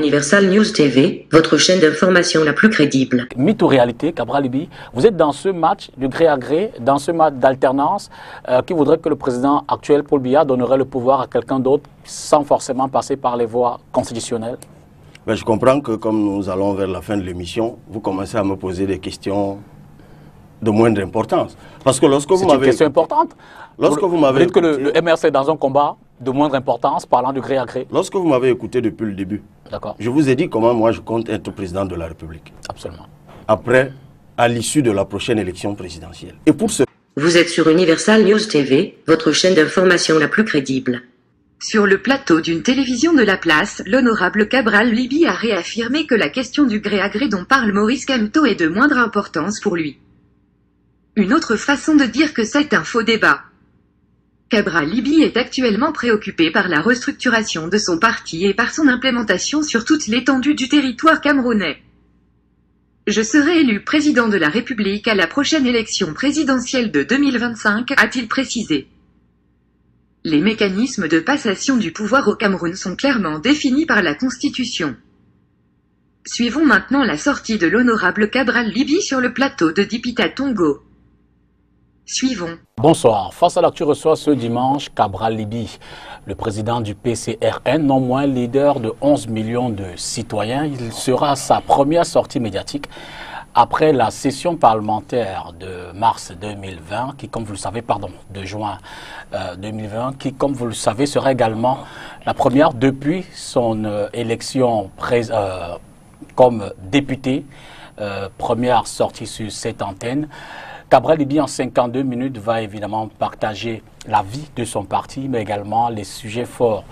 Universal News TV, votre chaîne d'information la plus crédible. Mythe ou réalité, Cabral Libby, vous êtes dans ce match de gré à gré, dans ce match d'alternance, qui voudrait que le président actuel, Paul Biya, donnerait le pouvoir à quelqu'un d'autre sans forcément passer par les voies constitutionnelles? Ben, je comprends que comme nous allons vers la fin de l'émission, vous commencez à me poser des questions de moindre importance. Parce que lorsque vous m'avez... C'est une question importante. Lorsque vous m'avez dites que le MRC est dans un combat de moindre importance, parlant de gré à gré. Lorsque vous m'avez écouté depuis le début, je vous ai dit comment moi je compte être président de la République. Absolument. Après, à l'issue de la prochaine élection présidentielle. Et pour ce... Vous êtes sur Universal News TV, votre chaîne d'information la plus crédible. Sur le plateau d'une télévision de la place, l'honorable Cabral Libby a réaffirmé que la question du gré à gré dont parle Maurice Kamto est de moindre importance pour lui. Une autre façon de dire que c'est un faux débat. Cabral Libby est actuellement préoccupé par la restructuration de son parti et par son implémentation sur toute l'étendue du territoire camerounais. Je serai élu président de la République à la prochaine élection présidentielle de 2025, a-t-il précisé. Les mécanismes de passation du pouvoir au Cameroun sont clairement définis par la Constitution. Suivons maintenant la sortie de l'honorable Cabral Libby sur le plateau de Dipita Tongo. Suivons. Bonsoir. Face à l'actu reçoit ce dimanche Cabral Libby, le président du PCRN, non moins leader de 11 millions de citoyens. Il sera à sa première sortie médiatique après la session parlementaire de mars 2020, qui, comme vous le savez, de juin 2020, qui, comme vous le savez, sera également la première depuis son élection comme député, première sortie sur cette antenne. Cabral Libby, en 52 minutes, va évidemment partager la vie de son parti, mais également les sujets forts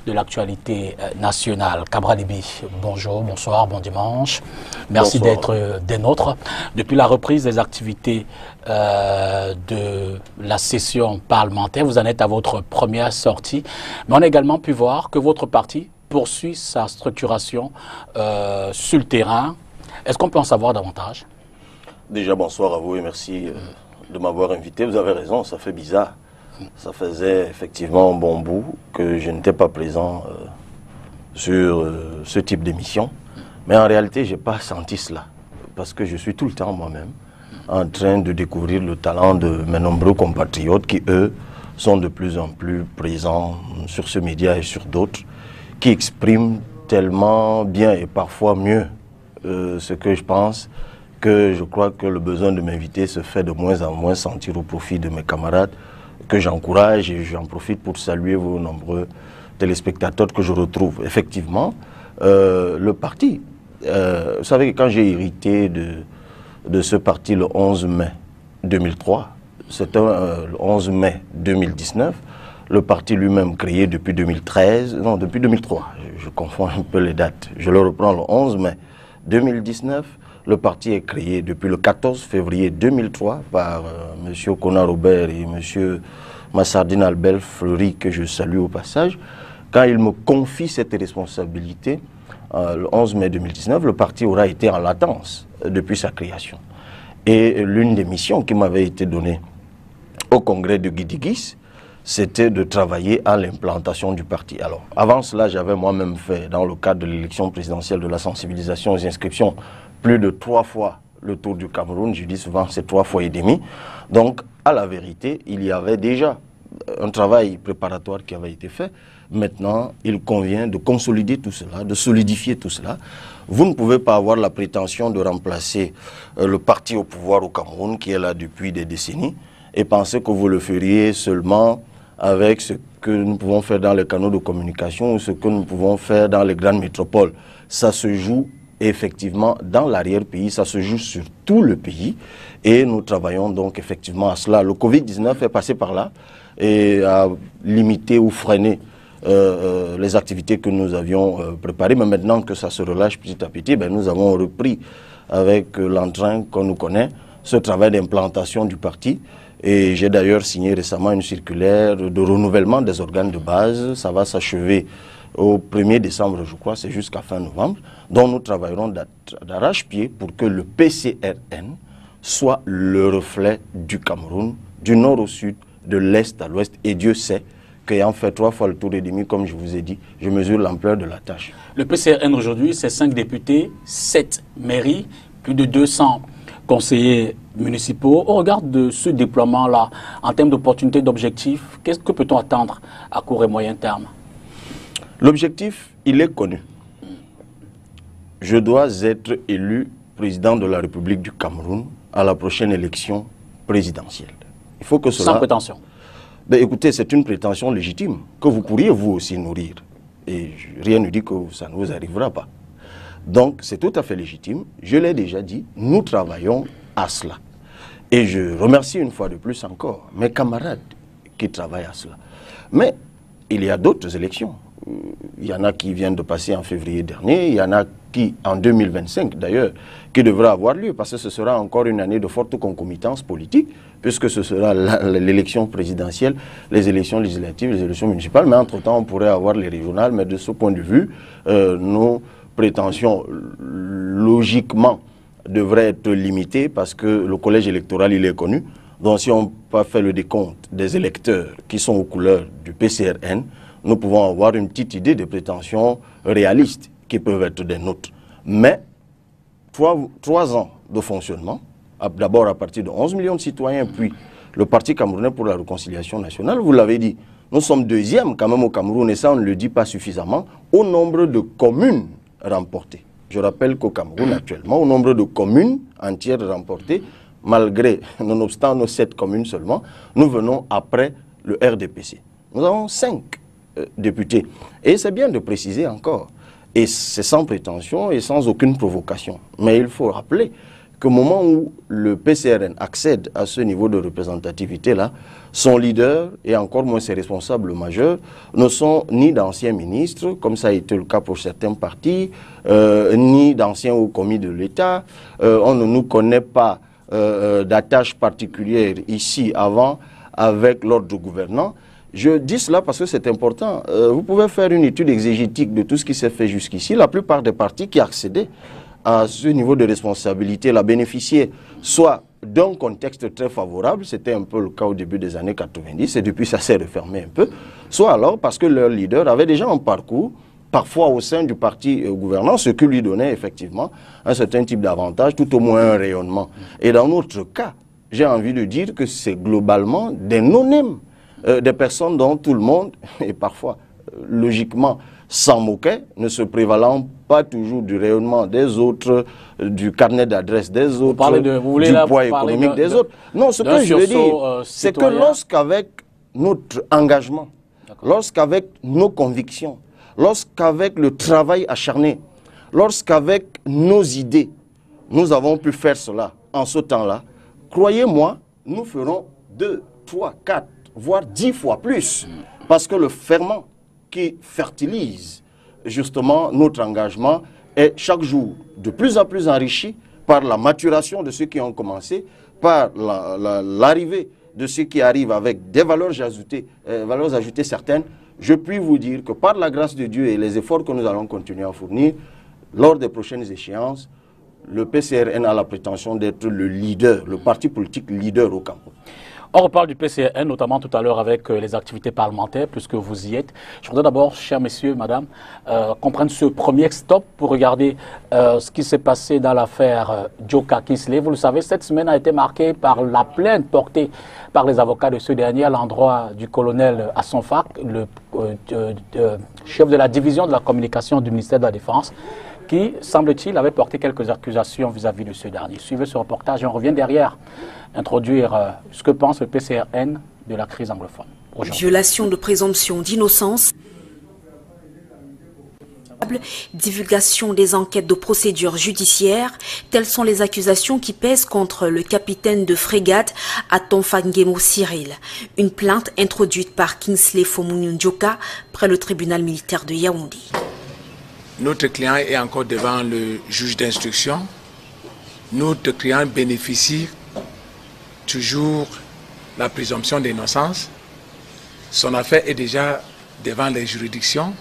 de l'actualité nationale. Cabral Libby, bonjour, bonsoir, bon dimanche. Merci d'être des nôtres. Depuis la reprise des activités de la session parlementaire, vous en êtes à votre première sortie, mais on a également pu voir que votre parti poursuit sa structuration sur le terrain. Est-ce qu'on peut en savoir davantage? Déjà, bonsoir à vous et merci de m'avoir invité. Vous avez raison, ça fait bizarre. Ça faisait effectivement un bon bout que je n'étais pas présent sur ce type d'émission. Mais en réalité, je n'ai pas senti cela. Parce que je suis tout le temps moi-même en train de découvrir le talent de mes nombreux compatriotes qui, eux, sont de plus en plus présents sur ce média et sur d'autres, qui expriment tellement bien et parfois mieux ce que je pense, que je crois que le besoin de m'inviter se fait de moins en moins sentir au profit de mes camarades, que j'encourage et j'en profite pour saluer vos nombreux téléspectateurs que je retrouve. Effectivement, le parti, vous savez, quand j'ai hérité de ce parti le 11 mai 2003, c'était le 11 mai 2019, le parti lui-même créé depuis 2013, non, depuis 2003, je confonds un peu les dates, je le reprends le 11 mai 2019, le parti est créé depuis le 14 février 2003 par M. Kona Robert et M. Massardine Albert Fleury, que je salue au passage. Quand il me confie cette responsabilité, le 11 mai 2019, le parti aura été en latence depuis sa création. Et l'une des missions qui m'avait été donnée au congrès de Guidigis, c'était de travailler à l'implantation du parti. Alors, avant cela, j'avais moi-même fait, dans le cadre de l'élection présidentielle, de la sensibilisation aux inscriptions, plus de 3 fois le tour du Cameroun. Je dis souvent c'est 3 fois et demi. Donc, à la vérité, il y avait déjà un travail préparatoire qui avait été fait. Maintenant, il convient de consolider tout cela, de solidifier tout cela. Vous ne pouvez pas avoir la prétention de remplacer le parti au pouvoir au Cameroun, qui est là depuis des décennies, et penser que vous le feriez seulement avec ce que nous pouvons faire dans les canaux de communication ou ce que nous pouvons faire dans les grandes métropoles. Ça se joue effectivement dans l'arrière-pays, ça se joue sur tout le pays et nous travaillons donc effectivement à cela. Le Covid-19 est passé par là et a limité ou freiné les activités que nous avions préparées, mais maintenant que ça se relâche petit à petit, ben, nous avons repris avec l'entrain qu'on nous connaît ce travail d'implantation du parti. Et j'ai d'ailleurs signé récemment une circulaire de renouvellement des organes de base. Ça va s'achever au 1er décembre, je crois, c'est jusqu'à fin novembre, dont nous travaillerons d'arrache-pied pour que le PCRN soit le reflet du Cameroun, du nord au sud, de l'est à l'ouest. Et Dieu sait qu'ayant fait 3 fois le tour et demi, comme je vous ai dit, je mesure l'ampleur de la tâche. Le PCRN aujourd'hui, c'est 5 députés, 7 mairies, plus de 200 conseillers municipaux. Au regard de ce déploiement-là, en termes d'opportunités, d'objectifs, qu'est-ce que peut-on attendre à court et moyen terme? L'objectif, il est connu. Je dois être élu président de la République du Cameroun à la prochaine élection présidentielle. Il faut que cela... Sans prétention. Ben, écoutez, c'est une prétention légitime que vous pourriez vous aussi nourrir. Et rien ne dit que ça ne vous arrivera pas. Donc, c'est tout à fait légitime. Je l'ai déjà dit, nous travaillons à cela. Et je remercie une fois de plus encore mes camarades qui travaillent à cela. Mais il y a d'autres élections. Il y en a qui viennent de passer en février dernier, il y en a qui, en 2025 d'ailleurs, qui devraient avoir lieu, parce que ce sera encore une année de forte concomitance politique, puisque ce sera l'élection présidentielle, les élections législatives, les élections municipales, mais entre-temps, on pourrait avoir les régionales, mais de ce point de vue, nos prétentions, logiquement, devraient être limitées, parce que le collège électoral, il est connu. Donc si on peut faire le décompte des électeurs qui sont aux couleurs du PCRN, nous pouvons avoir une petite idée des prétentions réalistes qui peuvent être des nôtres. Mais 3 ans de fonctionnement, d'abord à partir de 11 millions de citoyens, puis le Parti camerounais pour la réconciliation nationale, vous l'avez dit, nous sommes 2e quand même au Cameroun, et ça on ne le dit pas suffisamment, au nombre de communes remportées. Je rappelle qu'au Cameroun actuellement, au nombre de communes entières remportées, malgré, nonobstant nos 7 communes seulement, nous venons après le RDPC. Nous avons 5 députés. Et c'est bien de préciser encore, et c'est sans prétention et sans aucune provocation. Mais il faut rappeler qu'au moment où le PCRN accède à ce niveau de représentativité-là, son leader, et encore moins ses responsables majeurs, ne sont ni d'anciens ministres, comme ça a été le cas pour certains partis, ni d'anciens hauts commis de l'État. On ne nous connaît pas d'attache particulière ici avant avec l'ordre gouvernant. Je dis cela parce que c'est important. Vous pouvez faire une étude exégétique de tout ce qui s'est fait jusqu'ici. La plupart des partis qui accédaient à ce niveau de responsabilité la bénéficiaient soit d'un contexte très favorable, c'était un peu le cas au début des années 90, et depuis ça s'est refermé un peu, soit alors parce que leur leader avait déjà un parcours, parfois au sein du parti gouvernant, ce qui lui donnait effectivement un certain type d'avantage, tout au moins un rayonnement. Et dans notre cas, j'ai envie de dire que c'est globalement des non-nèmes. Des personnes dont tout le monde, et parfois logiquement s'en moquait, ne se prévalant pas toujours du rayonnement des autres, du carnet d'adresse des autres, du poids économique des autres. Non, ce que je veux dire, c'est que lorsqu'avec notre engagement, lorsqu'avec nos convictions, lorsqu'avec le travail acharné, lorsqu'avec nos idées, nous avons pu faire cela en ce temps-là, croyez-moi, nous ferons 2, 3, 4, voire 10 fois plus. Parce que le ferment qui fertilise justement notre engagement est chaque jour de plus en plus enrichi par la maturation de ceux qui ont commencé, par l'arrivée de ceux qui arrivent avec des valeurs ajoutées certaines. Je puis vous dire que par la grâce de Dieu et les efforts que nous allons continuer à fournir, lors des prochaines échéances, le PCRN a la prétention d'être le leader, le parti politique leader au Cameroun. On reparle du PCRN, notamment tout à l'heure avec les activités parlementaires, puisque vous y êtes. Je voudrais d'abord, chers messieurs, madame, qu'on prenne ce premier stop pour regarder ce qui s'est passé dans l'affaire Djoka Kinsley. Vous le savez, cette semaine a été marquée par la plainte portée par les avocats de ce dernier à l'endroit du colonel Hassan Fak, le chef de la division de la communication du ministère de la Défense, qui, semble-t-il, avait porté quelques accusations vis-à-vis de ce dernier. Suivez ce reportage et on revient derrière introduire ce que pense le PCRN de la crise anglophone. Violation de présomption d'innocence, divulgation des enquêtes de procédures judiciaires, telles sont les accusations qui pèsent contre le capitaine de frégate Atonfangemo Cyril. Une plainte introduite par Kinsley Fomuniun Djoka près le tribunal militaire de Yaoundé. Notre client est encore devant le juge d'instruction. Notre client bénéficie toujours la présomption d'innocence. Son affaire est déjà devant les juridictions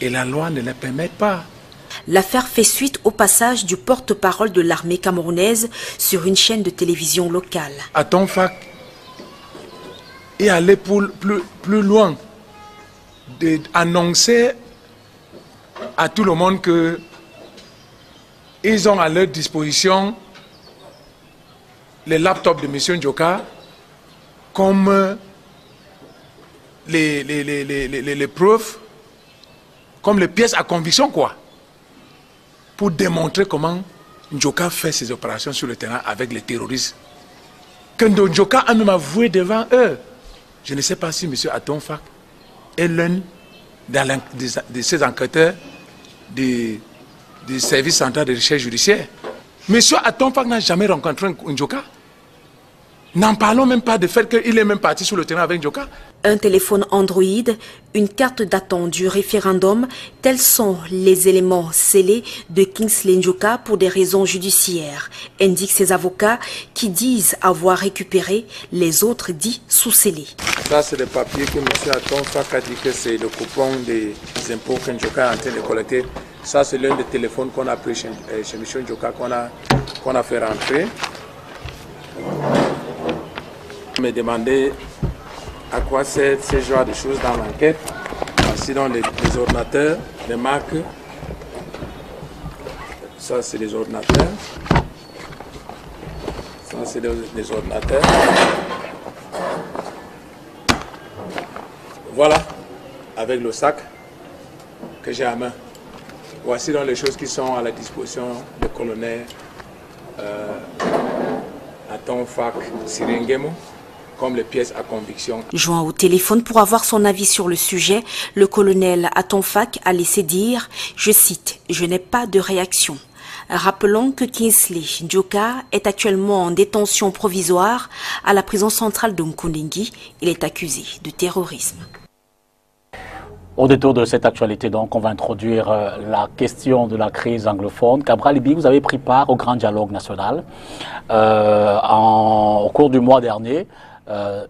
et la loi ne le permet pas. L'affaire fait suite au passage du porte-parole de l'armée camerounaise sur une chaîne de télévision locale. Atonfak est allé plus loin d'annoncer à tout le monde que ils ont à leur disposition les laptops de M. Njoka comme les preuves, comme les pièces à conviction, quoi, pour démontrer comment Njoka fait ses opérations sur le terrain avec les terroristes. Que Njoka a même avoué devant eux. Je ne sais pas si M. Atom Fak est l'un de ces enquêteurs du service central de recherche judiciaire. M. Atom Fak n'a jamais rencontré Njoka. N'en parlons même pas du fait qu'il est même parti sur le terrain avec Njoka. Un téléphone Android, une carte datant du référendum, tels sont les éléments scellés de Kingsley Njoka pour des raisons judiciaires, indiquent ses avocats qui disent avoir récupéré, les autres dits sous scellés. Ça, c'est le papier que M. Atom Fak a dit que c'est le coupon des impôts que Njoka est en train de collecter. Ça, c'est l'un des téléphones qu'on a pris chez M. Njoka, qu'on a fait rentrer. Me demander à quoi sert ce genre de choses dans l'enquête. Voici donc les ordinateurs, les marques. Ça, c'est les ordinateurs. Ça, c'est les ordinateurs. Voilà, avec le sac que j'ai à main. Voici donc les choses qui sont à la disposition du colonel Atom Fak Siringemo, comme les pièces à conviction. Joint au téléphone pour avoir son avis sur le sujet, le colonel Atom Fak a laissé dire, je cite, « Je n'ai pas de réaction ». Rappelons que Kingsley Njoka est actuellement en détention provisoire à la prison centrale de Nkoundingui. Il est accusé de terrorisme. Au détour de cette actualité, donc, on va introduire la question de la crise anglophone. Cabral Libby, vous avez pris part au grand dialogue national. Au cours du mois dernier,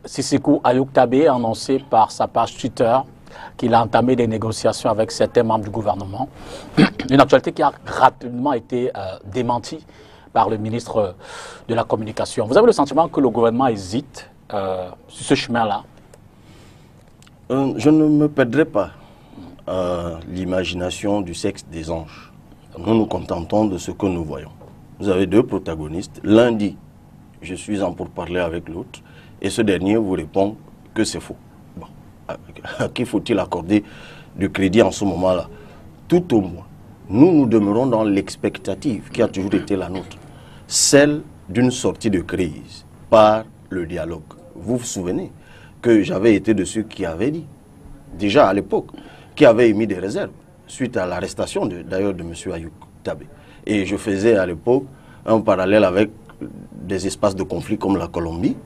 Sisikou Ayuk Tabé a annoncé par sa page Twitter qu'il a entamé des négociations avec certains membres du gouvernement. Une actualité qui a rapidement été démentie par le ministre de la Communication. Vous avez le sentiment que le gouvernement hésite sur ce chemin-là? Je ne me perdrai pas à l'imagination du sexe des anges. Nous nous contentons de ce que nous voyons. Vous avez deux protagonistes. L'un dit « je suis en pourparlers avec l'autre » et ce dernier vous répond que c'est faux. Bon, à qui faut-il accorder du crédit en ce moment-là? Tout au moins, nous demeurons dans l'expectative qui a toujours été la nôtre, celle d'une sortie de crise par le dialogue. Vous vous souvenez que j'avais été de ceux qui avaient dit, déjà à l'époque, qui avaient émis des réserves suite à l'arrestation d'ailleurs de M. Ayuk Tabé. Et je faisais à l'époque un parallèle avec des espaces de conflit comme la Colombie,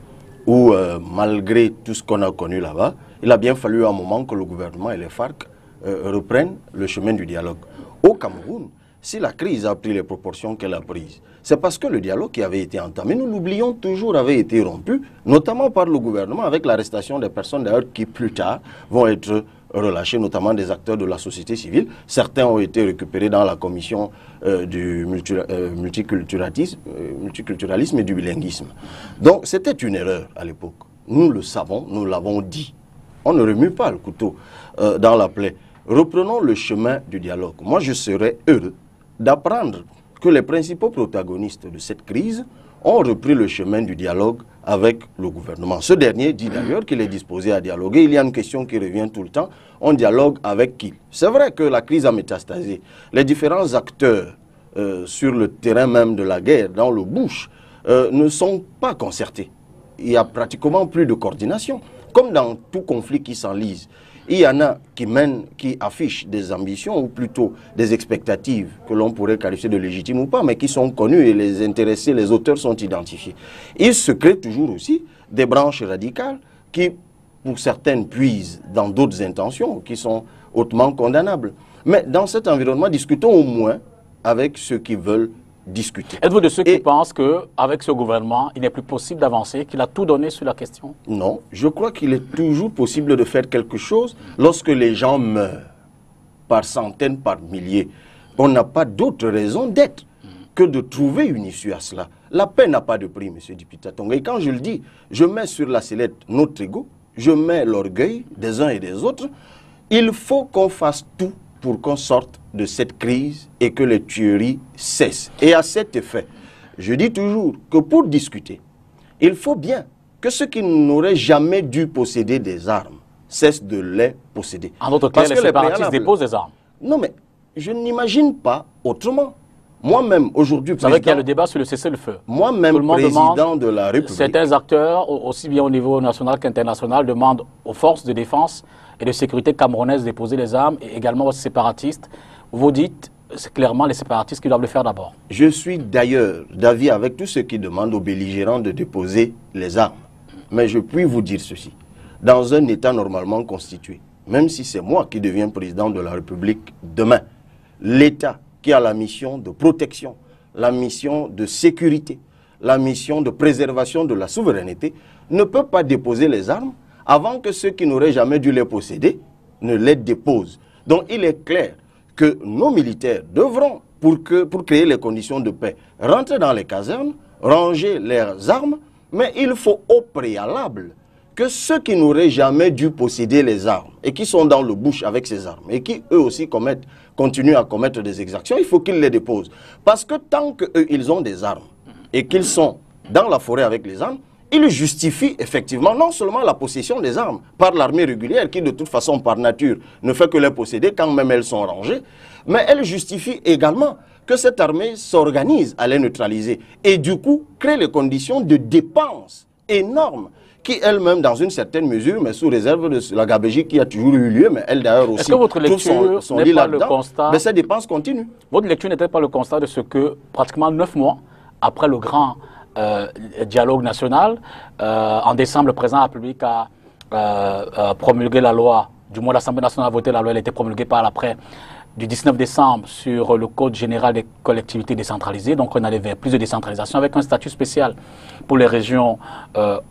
où malgré tout ce qu'on a connu là-bas, il a bien fallu un moment que le gouvernement et les FARC reprennent le chemin du dialogue. Au Cameroun, si la crise a pris les proportions qu'elle a prises, c'est parce que le dialogue qui avait été entamé, nous l'oublions toujours, avait été rompu, notamment par le gouvernement, avec l'arrestation des personnes d'ailleurs qui plus tard vont être relâchées, notamment des acteurs de la société civile. Certains ont été récupérés dans la commission du multiculturalisme et du bilinguisme. Donc c'était une erreur à l'époque. Nous le savons, nous l'avons dit. On ne remue pas le couteau dans la plaie. Reprenons le chemin du dialogue. Moi, je serais heureux d'apprendre que les principaux protagonistes de cette crise ont repris le chemin du dialogue avec le gouvernement. Ce dernier dit d'ailleurs qu'il est disposé à dialoguer. Il y a une question qui revient tout le temps. On dialogue avec qui? C'est vrai que la crise a métastasé. Les différents acteurs sur le terrain même de la guerre, dans le bush, ne sont pas concertés. Il y a pratiquement plus de coordination. Comme dans tout conflit qui s'enlise, il y en a qui affichent des ambitions ou plutôt des expectatives que l'on pourrait qualifier de légitimes ou pas, mais qui sont connues et les intéressés, les auteurs sont identifiés. Il se crée toujours aussi des branches radicales qui, pour certaines, puisent dans d'autres intentions qui sont hautement condamnables. Mais dans cet environnement, discutons au moins avec ceux qui veulent discuter. Êtes-vous de ceux qui pensent qu'avec ce gouvernement, il n'est plus possible d'avancer, qu'il a tout donné sur la question? Non, je crois qu'il est toujours possible de faire quelque chose lorsque les gens meurent par centaines, par milliers. On n'a pas d'autre raison d'être que de trouver une issue à cela. La paix n'a pas de prix, M. Dipitatonga. Et quand je le dis, je mets sur la sellette notre ego, je mets l'orgueil des uns et des autres. Il faut qu'on fasse tout pour qu'on sorte de cette crise et que les tueries cessent. Et à cet effet, je dis toujours que pour discuter, il faut bien que ceux qui n'auraient jamais dû posséder des armes cessent de les posséder. En d'autres cas, les séparatistes déposent des armes. Non, mais je n'imagine pas autrement. Moi-même, aujourd'hui, vous savez qu'il y a le débat sur le cessez-le-feu. Moi-même, président de la République. Certains acteurs, aussi bien au niveau national qu'international, demandent aux forces de défense et de sécurité camerounaises de déposer les armes, et également aux séparatistes. Vous dites, c'est clairement les séparatistes qui doivent le faire d'abord. Je suis d'ailleurs d'avis avec tous ceux qui demandent aux belligérants de déposer les armes. Mais je puis vous dire ceci. Dans un État normalement constitué, même si c'est moi qui deviens président de la République demain, l'État qui a la mission de protection, la mission de sécurité, la mission de préservation de la souveraineté, ne peut pas déposer les armes avant que ceux qui n'auraient jamais dû les posséder ne les déposent. Donc il est clair que nos militaires devront, pour créer les conditions de paix, rentrer dans les casernes, ranger leurs armes, mais il faut au préalable que ceux qui n'auraient jamais dû posséder les armes et qui sont dans le bush avec ces armes et qui eux aussi continuent à commettre des exactions, il faut qu'ils les déposent. Parce que tant qu'eux, ils ont des armes et qu'ils sont dans la forêt avec les armes, ils justifient effectivement non seulement la possession des armes par l'armée régulière qui de toute façon par nature ne fait que les posséder quand même elles sont rangées, mais elle justifie également que cette armée s'organise à les neutraliser et du coup crée les conditions de dépenses énormes qui elle-même, dans une certaine mesure, mais sous réserve de la gabegie qui a toujours eu lieu, mais elle d'ailleurs aussi, est-ce que votre lecture n'est pas le constat, mais ces dépenses continuent. Votre lecture n'était pas le constat de ce que, pratiquement 9 mois après le grand dialogue national, en décembre, le président de la République a promulgué la loi, du moins l'Assemblée nationale a voté la loi, elle a été promulguée par l'après du 19 décembre sur le Code général des collectivités décentralisées. Donc on allait vers plus de décentralisation avec un statut spécial pour les régions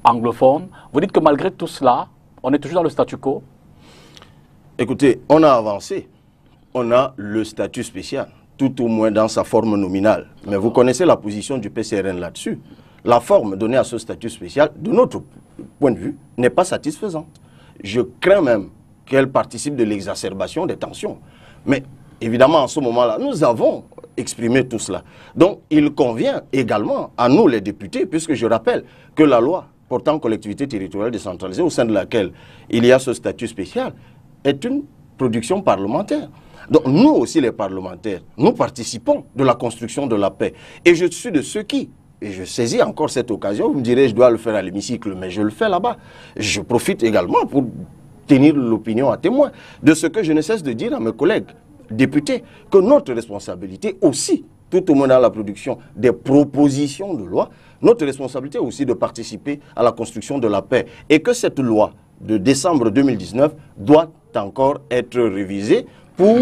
anglophones. Vous dites que malgré tout cela, on est toujours dans le statu quo? Écoutez, on a avancé. On a le statut spécial, tout au moins dans sa forme nominale. Mais vous connaissez la position du PCRN là-dessus. La forme donnée à ce statut spécial, de notre point de vue, n'est pas satisfaisante. Je crains même qu'elle participe de l'exacerbation des tensions. Mais évidemment, en ce moment-là, nous avons exprimé tout cela. Donc, il convient également à nous, les députés, puisque je rappelle que la loi portant collectivité territoriale décentralisée, au sein de laquelle il y a ce statut spécial, est une production parlementaire. Donc, nous aussi, les parlementaires, nous participons de la construction de la paix. Et je suis de ceux qui, et je saisis encore cette occasion, vous me direz, je dois le faire à l'hémicycle, mais je le fais là-bas. Je profite également pour tenir l'opinion à témoin de ce que je ne cesse de dire à mes collègues députés, que notre responsabilité aussi, tout au moins dans la production des propositions de loi, notre responsabilité aussi de participer à la construction de la paix. Et que cette loi de décembre 2019 doit encore être révisée pour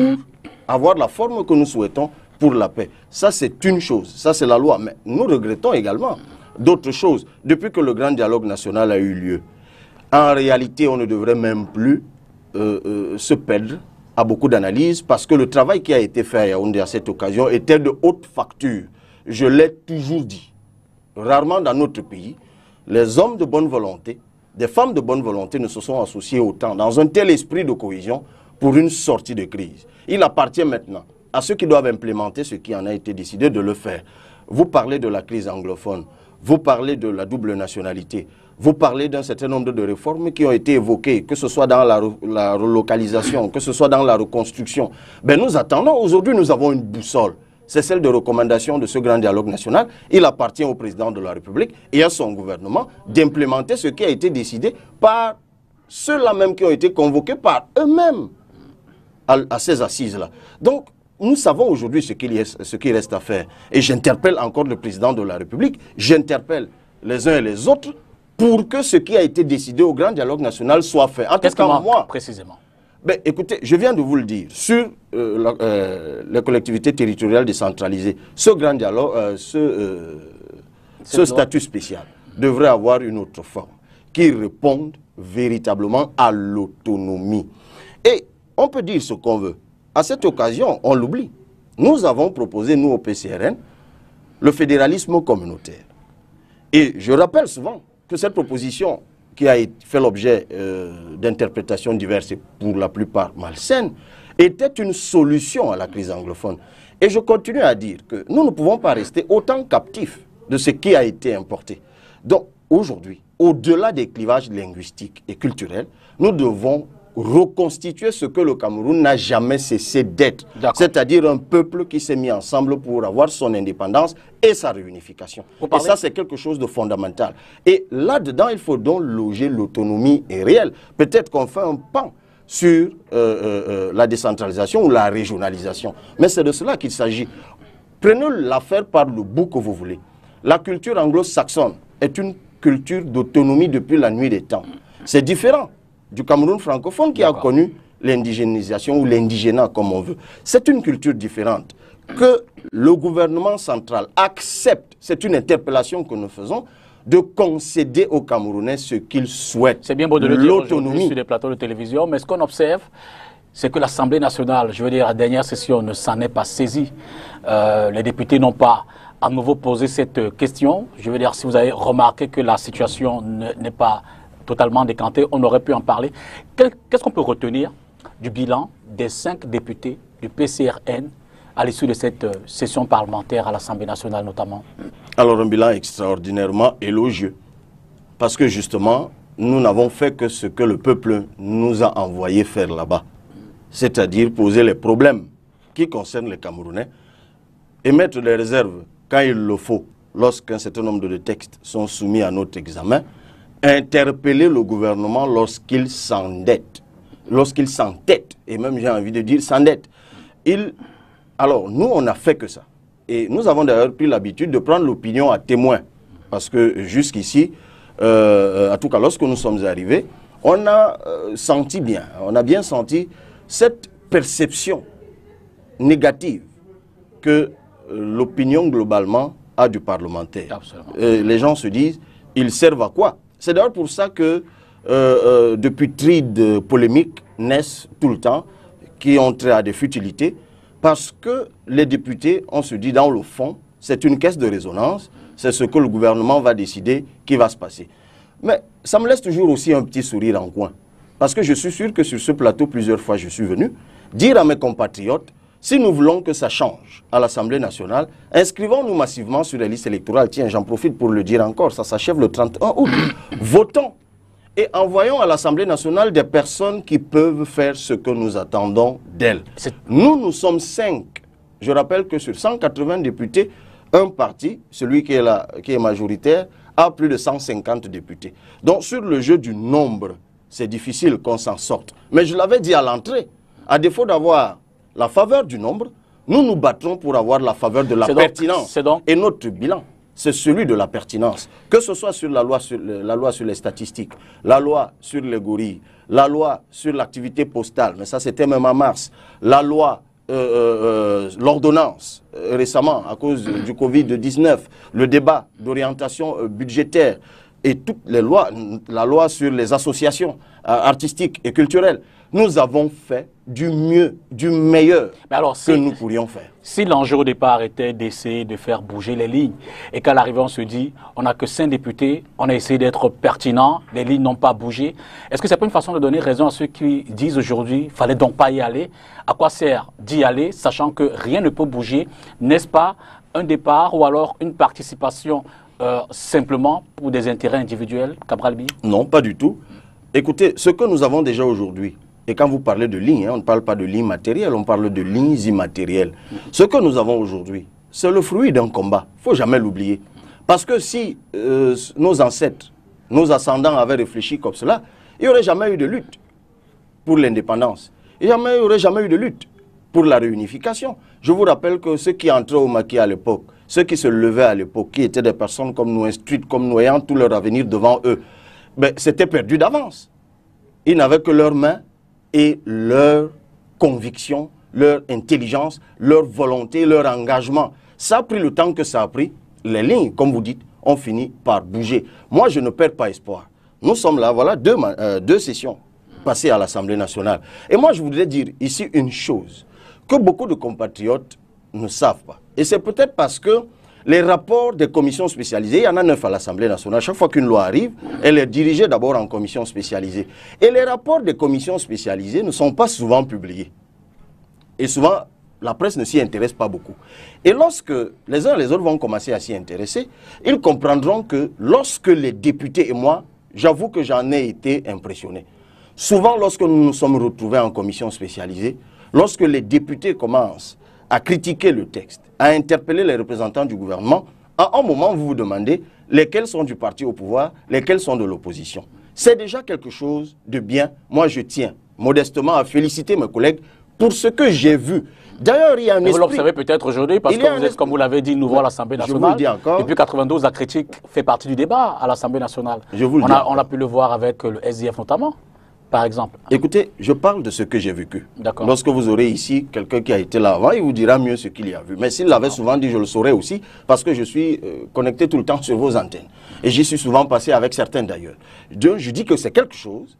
avoir la forme que nous souhaitons pour la paix. Ça, c'est une chose, ça c'est la loi. Mais nous regrettons également d'autres choses. Depuis que le grand dialogue national a eu lieu, en réalité, on ne devrait même plus se perdre à beaucoup d'analyses parce que le travail qui a été fait à Yaoundé à cette occasion était de haute facture. Je l'ai toujours dit. Rarement dans notre pays, les hommes de bonne volonté, des femmes de bonne volonté ne se sont associés autant dans un tel esprit de cohésion pour une sortie de crise. Il appartient maintenant à ceux qui doivent implémenter ce qui en a été décidé de le faire. Vous parlez de la crise anglophone, vous parlez de la double nationalité, vous parlez d'un certain nombre de réformes qui ont été évoquées, que ce soit dans la relocalisation, que ce soit dans la reconstruction. Ben nous attendons, aujourd'hui nous avons une boussole. C'est celle de recommandation de ce grand dialogue national. Il appartient au président de la République et à son gouvernement d'implémenter ce qui a été décidé par ceux-là même qui ont été convoqués par eux-mêmes à ces assises-là. Donc, nous savons aujourd'hui ce qu'il reste à faire. Et j'interpelle encore le président de la République, j'interpelle les uns et les autres pour que ce qui a été décidé au grand dialogue national soit fait. En tout cas, moi, précisément. Ben, écoutez, je viens de vous le dire, sur les collectivités territoriales décentralisées, ce grand dialogue, ce statut spécial devrait avoir une autre forme qui réponde véritablement à l'autonomie. Et on peut dire ce qu'on veut. À cette occasion, on l'oublie. Nous avons proposé, nous au PCRN, le fédéralisme communautaire. Et je rappelle souvent que cette proposition qui a fait l'objet d'interprétations diverses et pour la plupart malsaines, était une solution à la crise anglophone. Et je continue à dire que nous ne pouvons pas rester autant captifs de ce qui a été importé. Donc aujourd'hui, au-delà des clivages linguistiques et culturels, nous devons reconstituer ce que le Cameroun n'a jamais cessé d'être, c'est-à-dire un peuple qui s'est mis ensemble pour avoir son indépendance et sa réunification. Et ça, c'est quelque chose de fondamental. Et là-dedans, il faut donc loger l'autonomie réelle. Peut-être qu'on fait un pan sur la décentralisation ou la régionalisation, mais c'est de cela qu'il s'agit. Prenez l'affaire par le bout que vous voulez. La culture anglo-saxonne est une culture d'autonomie depuis la nuit des temps. C'est différent du Cameroun francophone qui a connu l'indigénisation ou l'indigénat comme on veut. C'est une culture différente. Que le gouvernement central accepte, c'est une interpellation que nous faisons, de concéder aux Camerounais ce qu'ils souhaitent. C'est bien beau de le dire aujourd'hui sur des plateaux de télévision, mais ce qu'on observe, c'est que l'Assemblée nationale, je veux dire la dernière session, ne s'en est pas saisie. Les députés n'ont pas à nouveau posé cette question. Je veux dire, si vous avez remarqué que la situation n'est pas totalement décantée, on aurait pu en parler. Qu'est-ce qu'on peut retenir du bilan des 5 députés du PCRN à l'issue de cette session parlementaire à l'Assemblée nationale notamment? Alors un bilan extraordinairement élogieux. Parce que justement, nous n'avons fait que ce que le peuple nous a envoyé faire là-bas. C'est-à-dire poser les problèmes qui concernent les Camerounais, émettre des réserves quand il le faut, lorsqu'un certain nombre de textes sont soumis à notre examen, interpeller le gouvernement lorsqu'il s'endette, et même j'ai envie de dire s'endette. Alors nous, on n'a fait que ça. Et nous avons d'ailleurs pris l'habitude de prendre l'opinion à témoin. Parce que jusqu'ici, en tout cas lorsque nous sommes arrivés, on a senti bien, on a bien senti cette perception négative que l'opinion globalement a du parlementaire. Les gens se disent, ils servent à quoi? C'est d'ailleurs pour ça que depuis trides polémiques naissent tout le temps, qui ont trait à des futilités, parce que les députés, on se dit dans le fond, c'est une caisse de résonance, c'est ce que le gouvernement va décider qui va se passer. Mais ça me laisse toujours aussi un petit sourire en coin. Parce que je suis sûr que sur ce plateau, plusieurs fois je suis venu dire à mes compatriotes, si nous voulons que ça change à l'Assemblée nationale, inscrivons-nous massivement sur les listes électorales. Tiens, j'en profite pour le dire encore, ça s'achève le 31 août. Votons et envoyons à l'Assemblée nationale des personnes qui peuvent faire ce que nous attendons d'elles. Nous sommes 5. Je rappelle que sur 180 députés, un parti, celui qui est majoritaire, a plus de 150 députés. Donc sur le jeu du nombre, c'est difficile qu'on s'en sorte. Mais je l'avais dit à l'entrée, à défaut d'avoir la faveur du nombre, nous nous battrons pour avoir la faveur de la pertinence. Et notre bilan, c'est celui de la pertinence. Que ce soit sur la loi sur les statistiques, la loi sur les gorilles, la loi sur l'activité postale, mais ça c'était même en mars, la loi, l'ordonnance récemment à cause du Covid-19, le débat d'orientation budgétaire et toutes les lois, la loi sur les associations artistiques et culturelles. Nous avons fait du mieux, du meilleur que nous pourrions faire. Si l'enjeu au départ était d'essayer de faire bouger les lignes, et qu'à l'arrivée on se dit, on n'a que 5 députés, on a essayé d'être pertinent, les lignes n'ont pas bougé, est-ce que c'est pas une façon de donner raison à ceux qui disent aujourd'hui, il ne fallait donc pas y aller? À quoi sert d'y aller, sachant que rien ne peut bouger? N'est-ce pas un départ ou alors une participation simplement pour des intérêts individuels, Cabral Libi? Non, pas du tout. Écoutez, ce que nous avons déjà aujourd'hui, et quand vous parlez de lignes, on ne parle pas de lignes matérielles, on parle de lignes immatérielles. Ce que nous avons aujourd'hui, c'est le fruit d'un combat. Il ne faut jamais l'oublier. Parce que si nos ancêtres, nos ascendants avaient réfléchi comme cela, il n'y aurait jamais eu de lutte pour l'indépendance. Il n'y aurait jamais eu de lutte pour la réunification. Je vous rappelle que ceux qui entraient au maquis à l'époque, ceux qui se levaient à l'époque, qui étaient des personnes comme nous, instruites comme nous, ayant tout leur avenir devant eux, ben, c'était perdu d'avance. Ils n'avaient que leurs mains et leur conviction, leur intelligence, leur volonté, leur engagement. Ça a pris le temps que ça a pris. Les lignes, comme vous dites, ont fini par bouger. Moi, je ne perds pas espoir. Nous sommes là, voilà, deux sessions passées à l'Assemblée nationale. Et moi, je voudrais dire ici une chose que beaucoup de compatriotes ne savent pas. Et c'est peut-être parce que les rapports des commissions spécialisées, il y en a 9 à l'Assemblée nationale. Chaque fois qu'une loi arrive, elle est dirigée d'abord en commission spécialisée. Et les rapports des commissions spécialisées ne sont pas souvent publiés. Et souvent, la presse ne s'y intéresse pas beaucoup. Et lorsque les uns et les autres vont commencer à s'y intéresser, ils comprendront que lorsque les députés et moi, j'avoue que j'en ai été impressionné. Souvent, lorsque nous nous sommes retrouvés en commission spécialisée, lorsque les députés commencent à critiquer le texte, à interpeller les représentants du gouvernement, à un moment, vous vous demandez lesquels sont du parti au pouvoir, lesquels sont de l'opposition. C'est déjà quelque chose de bien. Moi, je tiens modestement à féliciter mes collègues pour ce que j'ai vu. D'ailleurs, il y a un esprit... Vous l'observez peut-être aujourd'hui parce que vous êtes, comme vous l'avez dit, nouveau à l'Assemblée nationale. Je vous le dis encore. Depuis 92, la critique fait partie du débat à l'Assemblée nationale. Je vous le dis on a pu le voir avec le SDF notamment, par exemple. Écoutez, je parle de ce que j'ai vécu. Lorsque vous aurez ici quelqu'un qui a été là avant, il vous dira mieux ce qu'il y a vu. Mais s'il l'avait souvent dit, je le saurais aussi, parce que je suis connecté tout le temps sur vos antennes. Et j'y suis souvent passé avec certains d'ailleurs. Je dis que c'est quelque chose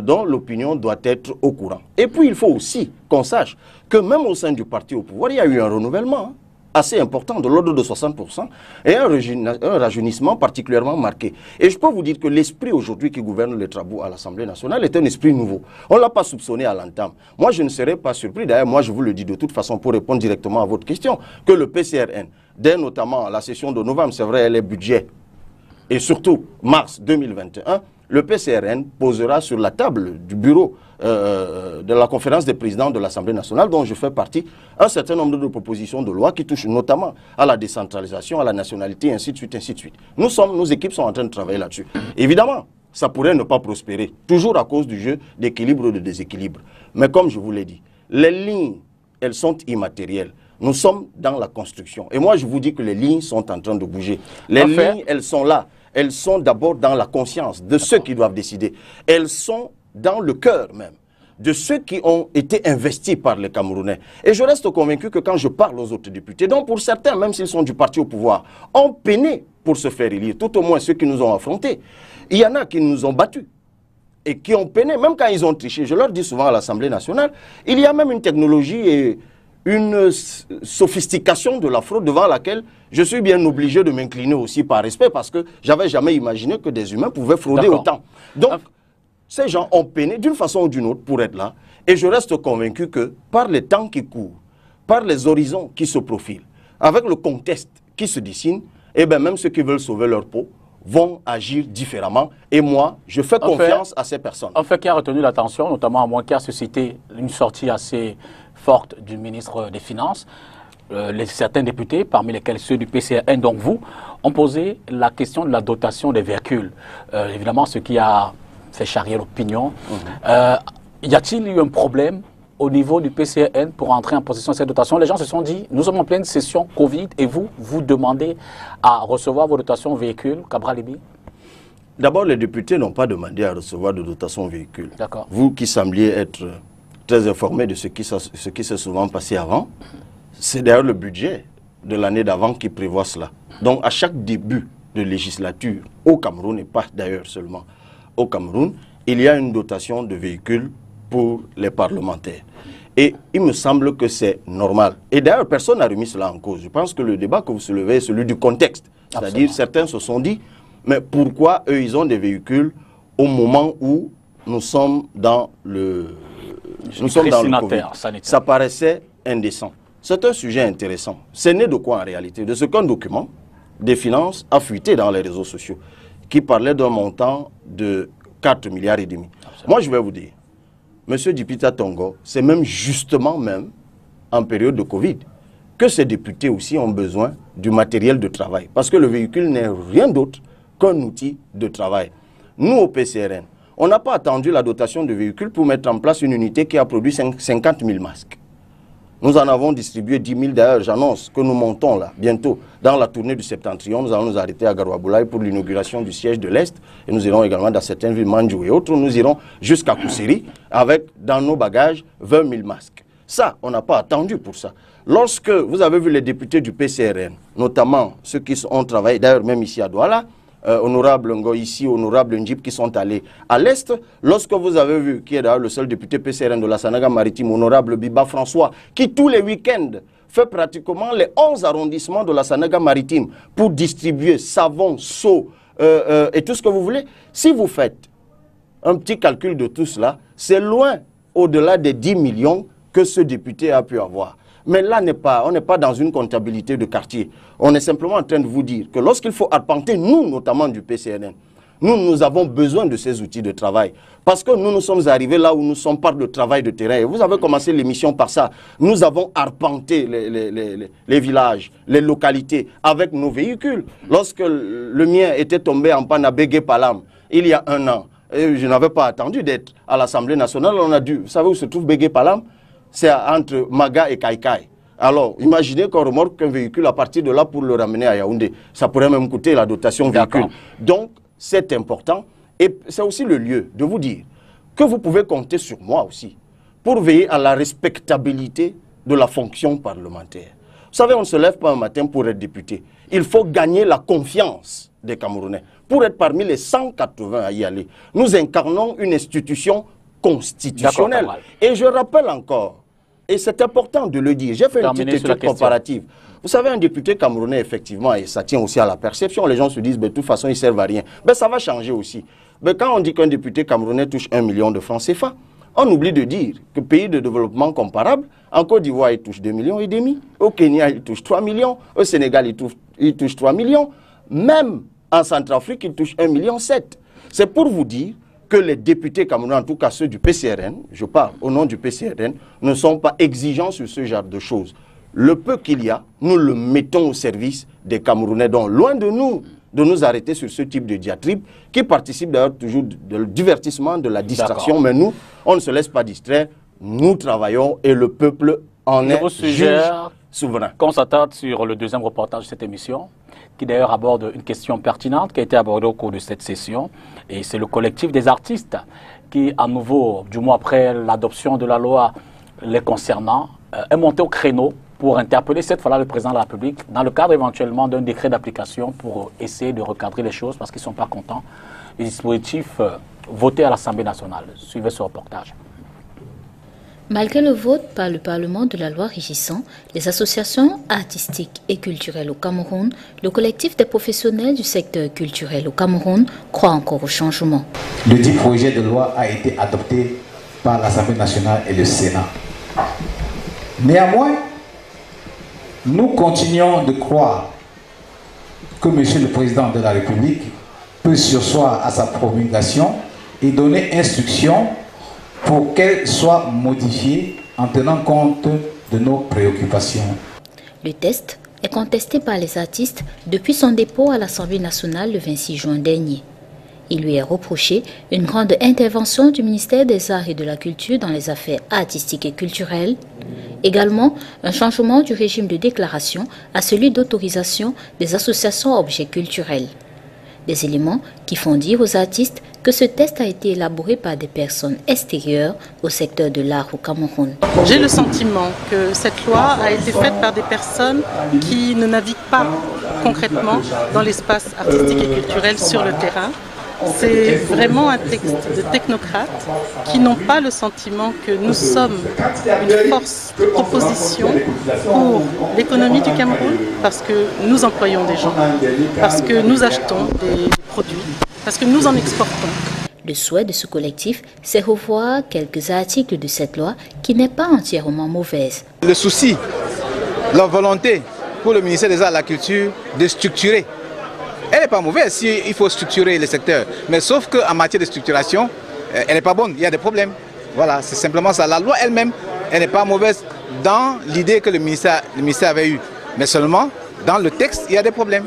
dont l'opinion doit être au courant. Et puis, il faut aussi qu'on sache que même au sein du parti au pouvoir, il y a eu un renouvellement assez important, de l'ordre de 60%, et un rajeunissement particulièrement marqué. Et je peux vous dire que l'esprit aujourd'hui qui gouverne les travaux à l'Assemblée nationale est un esprit nouveau. On ne l'a pas soupçonné à l'entame. Moi, je ne serais pas surpris, d'ailleurs, moi, je vous le dis de toute façon pour répondre directement à votre question, que le PCRN, dès notamment la session de novembre, c'est vrai, les budgets, et surtout mars 2021, le PCRN posera sur la table du bureau de la conférence des présidents de l'Assemblée nationale, dont je fais partie, un certain nombre de propositions de loi qui touchent notamment à la décentralisation, à la nationalité, ainsi de suite, ainsi de suite. Nos équipes sont en train de travailler là-dessus. Évidemment, ça pourrait ne pas prospérer, toujours à cause du jeu d'équilibre ou de déséquilibre. Mais comme je vous l'ai dit, les lignes, elles sont immatérielles. Nous sommes dans la construction. Et moi, je vous dis que les lignes sont en train de bouger. Les lignes, elles sont là. Elles sont d'abord dans la conscience de ceux qui doivent décider. Elles sont dans le cœur même de ceux qui ont été investis par les Camerounais. Et je reste convaincu que quand je parle aux autres députés, donc pour certains, même s'ils sont du parti au pouvoir, ont peiné pour se faire élire, tout au moins ceux qui nous ont affrontés. Il y en a qui nous ont battus et qui ont peiné, même quand ils ont triché. Je leur dis souvent à l'Assemblée nationale, il y a même une technologie et une sophistication de la fraude devant laquelle je suis bien obligé de m'incliner aussi par respect parce que j'avais jamais imaginé que des humains pouvaient frauder autant. Donc, ces gens ont peiné d'une façon ou d'une autre pour être là. Et je reste convaincu que par les temps qui courent, par les horizons qui se profilent, avec le contexte qui se dessine, eh bien même ceux qui veulent sauver leur peau vont agir différemment. Et moi, je fais confiance à ces personnes. Un fait qui a retenu l'attention, notamment à moins qu'il y a suscité une sortie assez forte du ministre des Finances, certains députés, parmi lesquels ceux du PCRN, donc vous, ont posé la question de la dotation des véhicules. Évidemment, ce qui a fait charrier l'opinion. Y a-t-il eu un problème au niveau du PCRN pour entrer en possession de cette dotation? Les gens se sont dit, nous sommes en pleine session Covid et vous demandez à recevoir vos dotations véhicules, Cabral Libye? D'abord, les députés n'ont pas demandé à recevoir de dotation véhicules. D'accord. Vous qui sembliez être très informé de ce qui s'est souvent passé avant, c'est d'ailleurs le budget de l'année d'avant qui prévoit cela. Donc à chaque début de législature, au Cameroun, et pas d'ailleurs seulement au Cameroun, il y a une dotation de véhicules pour les parlementaires. Et il me semble que c'est normal. Et d'ailleurs, personne n'a remis cela en cause. Je pense que le débat que vous soulevez est celui du contexte. C'est-à-dire, certains se sont dit, mais pourquoi eux, ils ont des véhicules au moment où nous sommes dans le... Nous sommes dans le Covid. Ça paraissait indécent. C'est un sujet intéressant. C'est né de quoi en réalité? De ce qu'un document des finances a fuité dans les réseaux sociaux qui parlait d'un montant de 4,5 milliards. Moi, je vais vous dire, M. Dipita Tongo, c'est même justement en période de Covid que ces députés aussi ont besoin du matériel de travail. Parce que le véhicule n'est rien d'autre qu'un outil de travail. Nous, au PCRN, on n'a pas attendu la dotation de véhicules pour mettre en place une unité qui a produit 50 000 masques. Nous en avons distribué 10 000. D'ailleurs, j'annonce que nous montons là, bientôt, dans la tournée du Septentrion. Nous allons nous arrêter à Garouaboulaye pour l'inauguration du siège de l'Est. Et nous irons également dans certaines villes, Mandjou et autres. Nous irons jusqu'à Kousseri avec, dans nos bagages, 20 000 masques. Ça, on n'a pas attendu pour ça. Lorsque vous avez vu les députés du PCRN, notamment ceux qui ont travaillé, d'ailleurs même ici à Douala, honorable Ngo ici, honorable Ndjip qui sont allés à l'Est, lorsque vous avez vu, qui est d'ailleurs le seul député PCRN de la Sanaga Maritime, honorable Biba François, qui tous les week-ends fait pratiquement les 11 arrondissements de la Sanaga maritime pour distribuer savon, seau et tout ce que vous voulez. Si vous faites un petit calcul de tout cela, c'est loin au-delà des 10 millions que ce député a pu avoir. Mais là, on n'est pas dans une comptabilité de quartier. On est simplement en train de vous dire que lorsqu'il faut arpenter, nous, notamment du PCRN, nous avons besoin de ces outils de travail. Parce que nous sommes arrivés là où nous sommes par le travail de terrain. Et vous avez commencé l'émission par ça. Nous avons arpenté les villages, les localités avec nos véhicules. Lorsque le mien était tombé en panne à Bégué-Palam, il y a 1 an, et je n'avais pas attendu d'être à l'Assemblée nationale, on a dû... Vous savez où se trouve Bégué-Palam? C'est entre Maga et Kaikai. Alors, imaginez qu'on remorque un véhicule à partir de là pour le ramener à Yaoundé. Ça pourrait même coûter la dotation véhicule. Donc, c'est important. Et c'est aussi le lieu de vous dire que vous pouvez compter sur moi aussi pour veiller à la respectabilité de la fonction parlementaire. Vous savez, on ne se lève pas un matin pour être député. Il faut gagner la confiance des Camerounais pour être parmi les 180 à y aller. Nous incarnons une institution constitutionnelle. Et je rappelle encore, et c'est important de le dire, j'ai fait une petite étude comparative. Vous savez, un député camerounais, effectivement, et ça tient aussi à la perception, les gens se disent, de toute façon, ils ne servent à rien. Mais ça va changer aussi. Mais quand on dit qu'un député camerounais touche 1 million de francs CFA, on oublie de dire que pays de développement comparable, en Côte d'Ivoire, il touche 2,5 millions, au Kenya, il touche 3 millions, au Sénégal, il touche 3 millions, même en Centrafrique, il touche 1,7 million. C'est pour vous dire que les députés camerounais, en tout cas ceux du PCRN, je parle au nom du PCRN, ne sont pas exigeants sur ce genre de choses. Le peu qu'il y a, nous le mettons au service des Camerounais. Donc, loin de nous arrêter sur ce type de diatribe, qui participe d'ailleurs toujours du divertissement, de la distraction. Mais nous, on ne se laisse pas distraire. Nous travaillons et le peuple en est juge souverain. Qu'on s'attarde sur le deuxième reportage de cette émission, qui d'ailleurs aborde une question pertinente qui a été abordée au cours de cette session. Et c'est le collectif des artistes qui, à nouveau, du mois après l'adoption de la loi les concernant, est monté au créneau pour interpeller cette fois-là le président de la République dans le cadre éventuellement d'un décret d'application pour essayer de recadrer les choses parce qu'ils ne sont pas contents du dispositif voté à l'Assemblée nationale. Suivez ce reportage. Malgré le vote par le Parlement de la loi régissant les associations artistiques et culturelles au Cameroun, le collectif des professionnels du secteur culturel au Cameroun croit encore au changement. Le dit projet de loi a été adopté par l'Assemblée nationale et le Sénat. Néanmoins, nous continuons de croire que M. le Président de la République peut surseoir à sa promulgation et donner instruction pour qu'elle soit modifiée en tenant compte de nos préoccupations. Le texte est contesté par les artistes depuis son dépôt à l'Assemblée nationale le 26 juin dernier. Il lui est reproché une grande intervention du ministère des Arts et de la Culture dans les affaires artistiques et culturelles. Également, un changement du régime de déclaration à celui d'autorisation des associations objets culturels. Des éléments qui font dire aux artistes que ce texte a été élaboré par des personnes extérieures au secteur de l'art au Cameroun. J'ai le sentiment que cette loi a été faite par des personnes qui ne naviguent pas concrètement dans l'espace artistique et culturel sur le terrain. C'est vraiment un texte de technocrates qui n'ont pas le sentiment que nous sommes une force de proposition pour l'économie du Cameroun, parce que nous employons des gens, parce que nous achetons des produits, parce que nous en exportons. Le souhait de ce collectif, c'est revoir quelques articles de cette loi qui n'est pas entièrement mauvaise. Le souci, la volonté pour le ministère des Arts et de la Culture de structurer. Elle n'est pas mauvaise s'il faut structurer le secteur. Mais sauf qu'en matière de structuration, elle n'est pas bonne. Il y a des problèmes. Voilà, c'est simplement ça. La loi elle-même, elle n'est pas mauvaise dans l'idée que le ministère avait eue. Mais seulement, dans le texte, il y a des problèmes.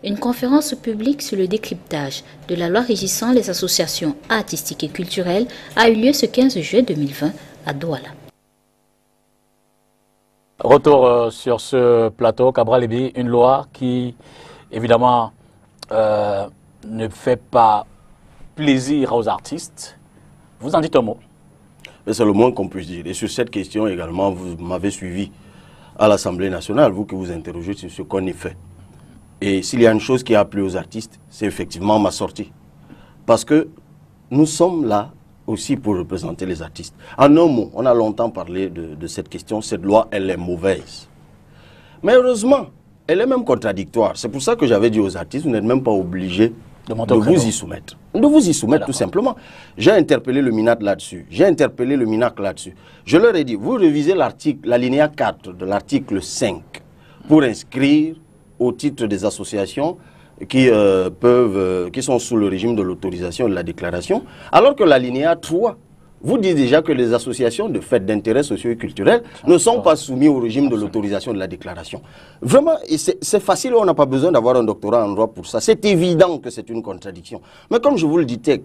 Une conférence publique sur le décryptage de la loi régissant les associations artistiques et culturelles a eu lieu ce 15 juillet 2020 à Douala. Retour sur ce plateau, Cabral Libby, une loi qui, évidemment, ne fait pas plaisir aux artistes. Vous en dites un mot? C'est le moins qu'on puisse dire. Et sur cette question également, vous m'avez suivi à l'Assemblée nationale, vous que vous interrogez sur ce qu'on y fait. Et s'il y a une chose qui a plu aux artistes, c'est effectivement ma sortie. Parce que nous sommes là aussi pour représenter les artistes. En un mot, on a longtemps parlé de cette question. Cette loi, elle est mauvaise. Mais heureusement, elle est même contradictoire. C'est pour ça que j'avais dit aux artistes, vous n'êtes même pas obligés de vous y soumettre. De vous y soumettre tout simplement. J'ai interpellé le MINAT là-dessus. J'ai interpellé le MINAC là-dessus. Je leur ai dit, vous révisez l'article, l'alinéa 4 de l'article 5 pour inscrire au titre des associations qui sont sous le régime de l'autorisation et de la déclaration, alors que l'alinéa 3 vous dit déjà que les associations de fêtes d'intérêt socio et culturel ne sont pas soumises au régime de l'autorisation et de la déclaration. Vraiment, c'est facile, on n'a pas besoin d'avoir un doctorat en droit pour ça. C'est évident que c'est une contradiction. Mais comme je vous le disais,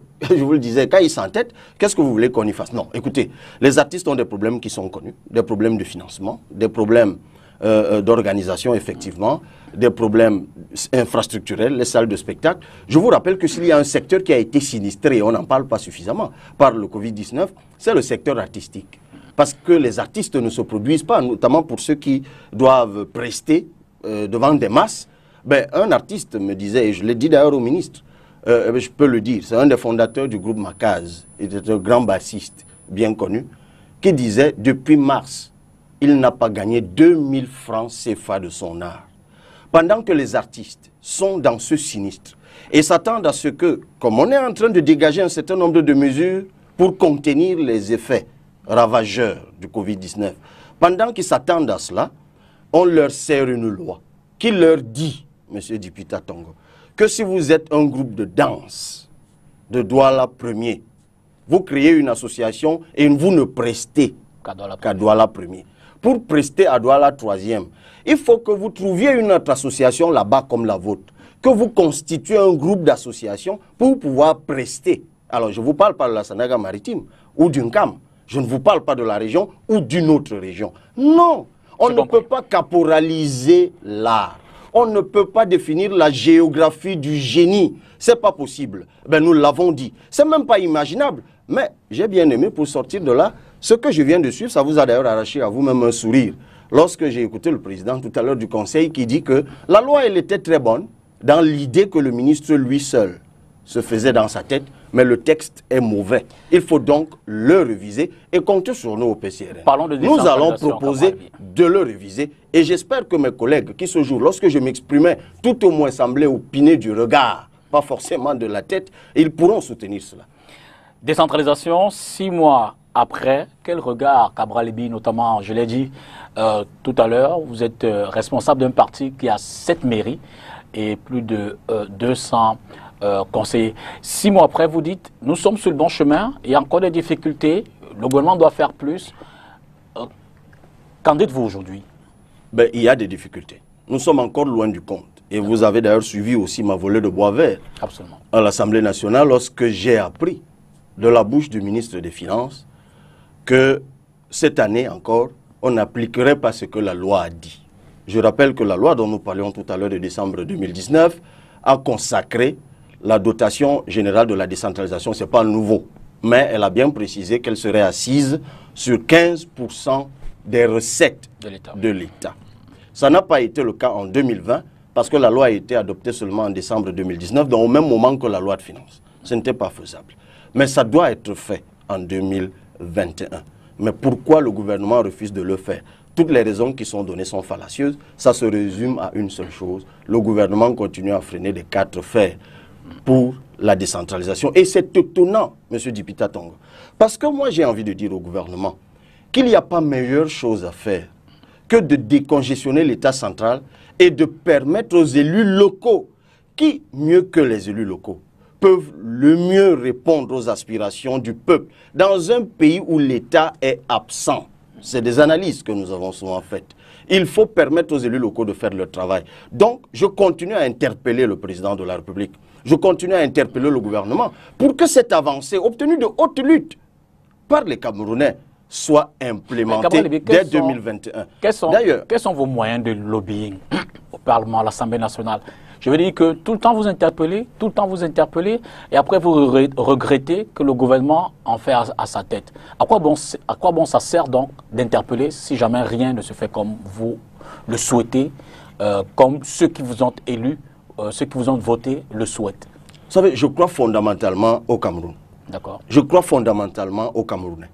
quand ils s'entêtent, qu'est-ce que vous voulez qu'on y fasse? Non, écoutez, les artistes ont des problèmes qui sont connus, des problèmes de financement, des problèmes d'organisation, effectivement, des problèmes infrastructurels, les salles de spectacle. Je vous rappelle que s'il y a un secteur qui a été sinistré, on n'en parle pas suffisamment, par le Covid-19, c'est le secteur artistique. Parce que les artistes ne se produisent pas, notamment pour ceux qui doivent prester devant des masses. Ben, un artiste me disait, et je l'ai dit d'ailleurs au ministre, je peux le dire, c'est un des fondateurs du groupe Makaz, il était un grand bassiste bien connu, qui disait, depuis mars, il n'a pas gagné 2000 francs CFA de son art. Pendant que les artistes sont dans ce sinistre et s'attendent à ce que, comme on est en train de dégager un certain nombre de mesures pour contenir les effets ravageurs du Covid-19, pendant qu'ils s'attendent à cela, on leur sert une loi qui leur dit, M. Dipita Tongo, que si vous êtes un groupe de danse de Douala Premier, vous créez une association et vous ne prestez qu'à Douala Premier. Pour prester à Douala Troisième, il faut que vous trouviez une autre association là-bas comme la vôtre, que vous constituez un groupe d'associations pour pouvoir prester. Alors, je ne vous parle pas de la Sanaga maritime ou d'une CAM. Je ne vous parle pas de la région ou d'une autre région. Non, on ne peut pas caporaliser l'art. On ne peut pas définir la géographie du génie. C'est pas possible. Ben, nous l'avons dit. C'est même pas imaginable. Mais j'ai bien aimé, pour sortir de là, ce que je viens de suivre, ça vous a d'ailleurs arraché à vous-même un sourire. Lorsque j'ai écouté le président tout à l'heure du Conseil qui dit que la loi, elle était très bonne dans l'idée que le ministre lui seul se faisait dans sa tête, mais le texte est mauvais. Il faut donc le réviser et compter sur nous au PCRN. Nous allons proposer de le réviser et j'espère que mes collègues qui ce jour, lorsque je m'exprimais, tout au moins semblaient opiner du regard, pas forcément de la tête, ils pourront soutenir cela. Décentralisation, 6 mois après, quel regard, Cabral Libye notamment, je l'ai dit tout à l'heure, vous êtes responsable d'un parti qui a 7 mairies et plus de 200 conseillers. 6 mois après, vous dites, nous sommes sur le bon chemin, il y a encore des difficultés, le gouvernement doit faire plus. Qu'en dites-vous aujourd'hui? Ben, il y a des difficultés. Nous sommes encore loin du compte. Et vous avez d'ailleurs suivi aussi ma volée de bois vert à l'Assemblée nationale lorsque j'ai appris de la bouche du ministre des Finances que cette année encore, on n'appliquerait pas ce que la loi a dit. Je rappelle que la loi dont nous parlions tout à l'heure de décembre 2019 a consacré la dotation générale de la décentralisation. Ce n'est pas nouveau, mais elle a bien précisé qu'elle serait assise sur 15% des recettes de l'État. Ça n'a pas été le cas en 2020 parce que la loi a été adoptée seulement en décembre 2019, donc au même moment que la loi de finances. Ce n'était pas faisable. Mais ça doit être fait en 2021. Mais pourquoi le gouvernement refuse de le faire? Toutes les raisons qui sont données sont fallacieuses. Ça se résume à une seule chose. Le gouvernement continue à freiner les 4 fers pour la décentralisation. Et c'est étonnant, M. Dipita Tongo. Parce que moi, j'ai envie de dire au gouvernement qu'il n'y a pas meilleure chose à faire que de décongestionner l'État central et de permettre aux élus locaux, qui, mieux que les élus locaux, peuvent le mieux répondre aux aspirations du peuple dans un pays où l'État est absent. C'est des analyses que nous avons souvent faites. Il faut permettre aux élus locaux de faire leur travail. Donc, je continue à interpeller le président de la République. Je continue à interpeller le gouvernement pour que cette avancée, obtenue de haute lutte par les Camerounais, soit implémentée dès 2021. Quels sont vos moyens de lobbying au Parlement, à l'Assemblée nationale? Je veux dire que tout le temps vous interpellez, et après vous regrettez que le gouvernement en fait à sa tête. À quoi bon ça sert donc d'interpeller si jamais rien ne se fait comme vous le souhaitez, comme ceux qui vous ont élus, ceux qui vous ont voté le souhaitent? Vous savez, je crois fondamentalement au Cameroun. D'accord. Je crois fondamentalement aux Camerounais.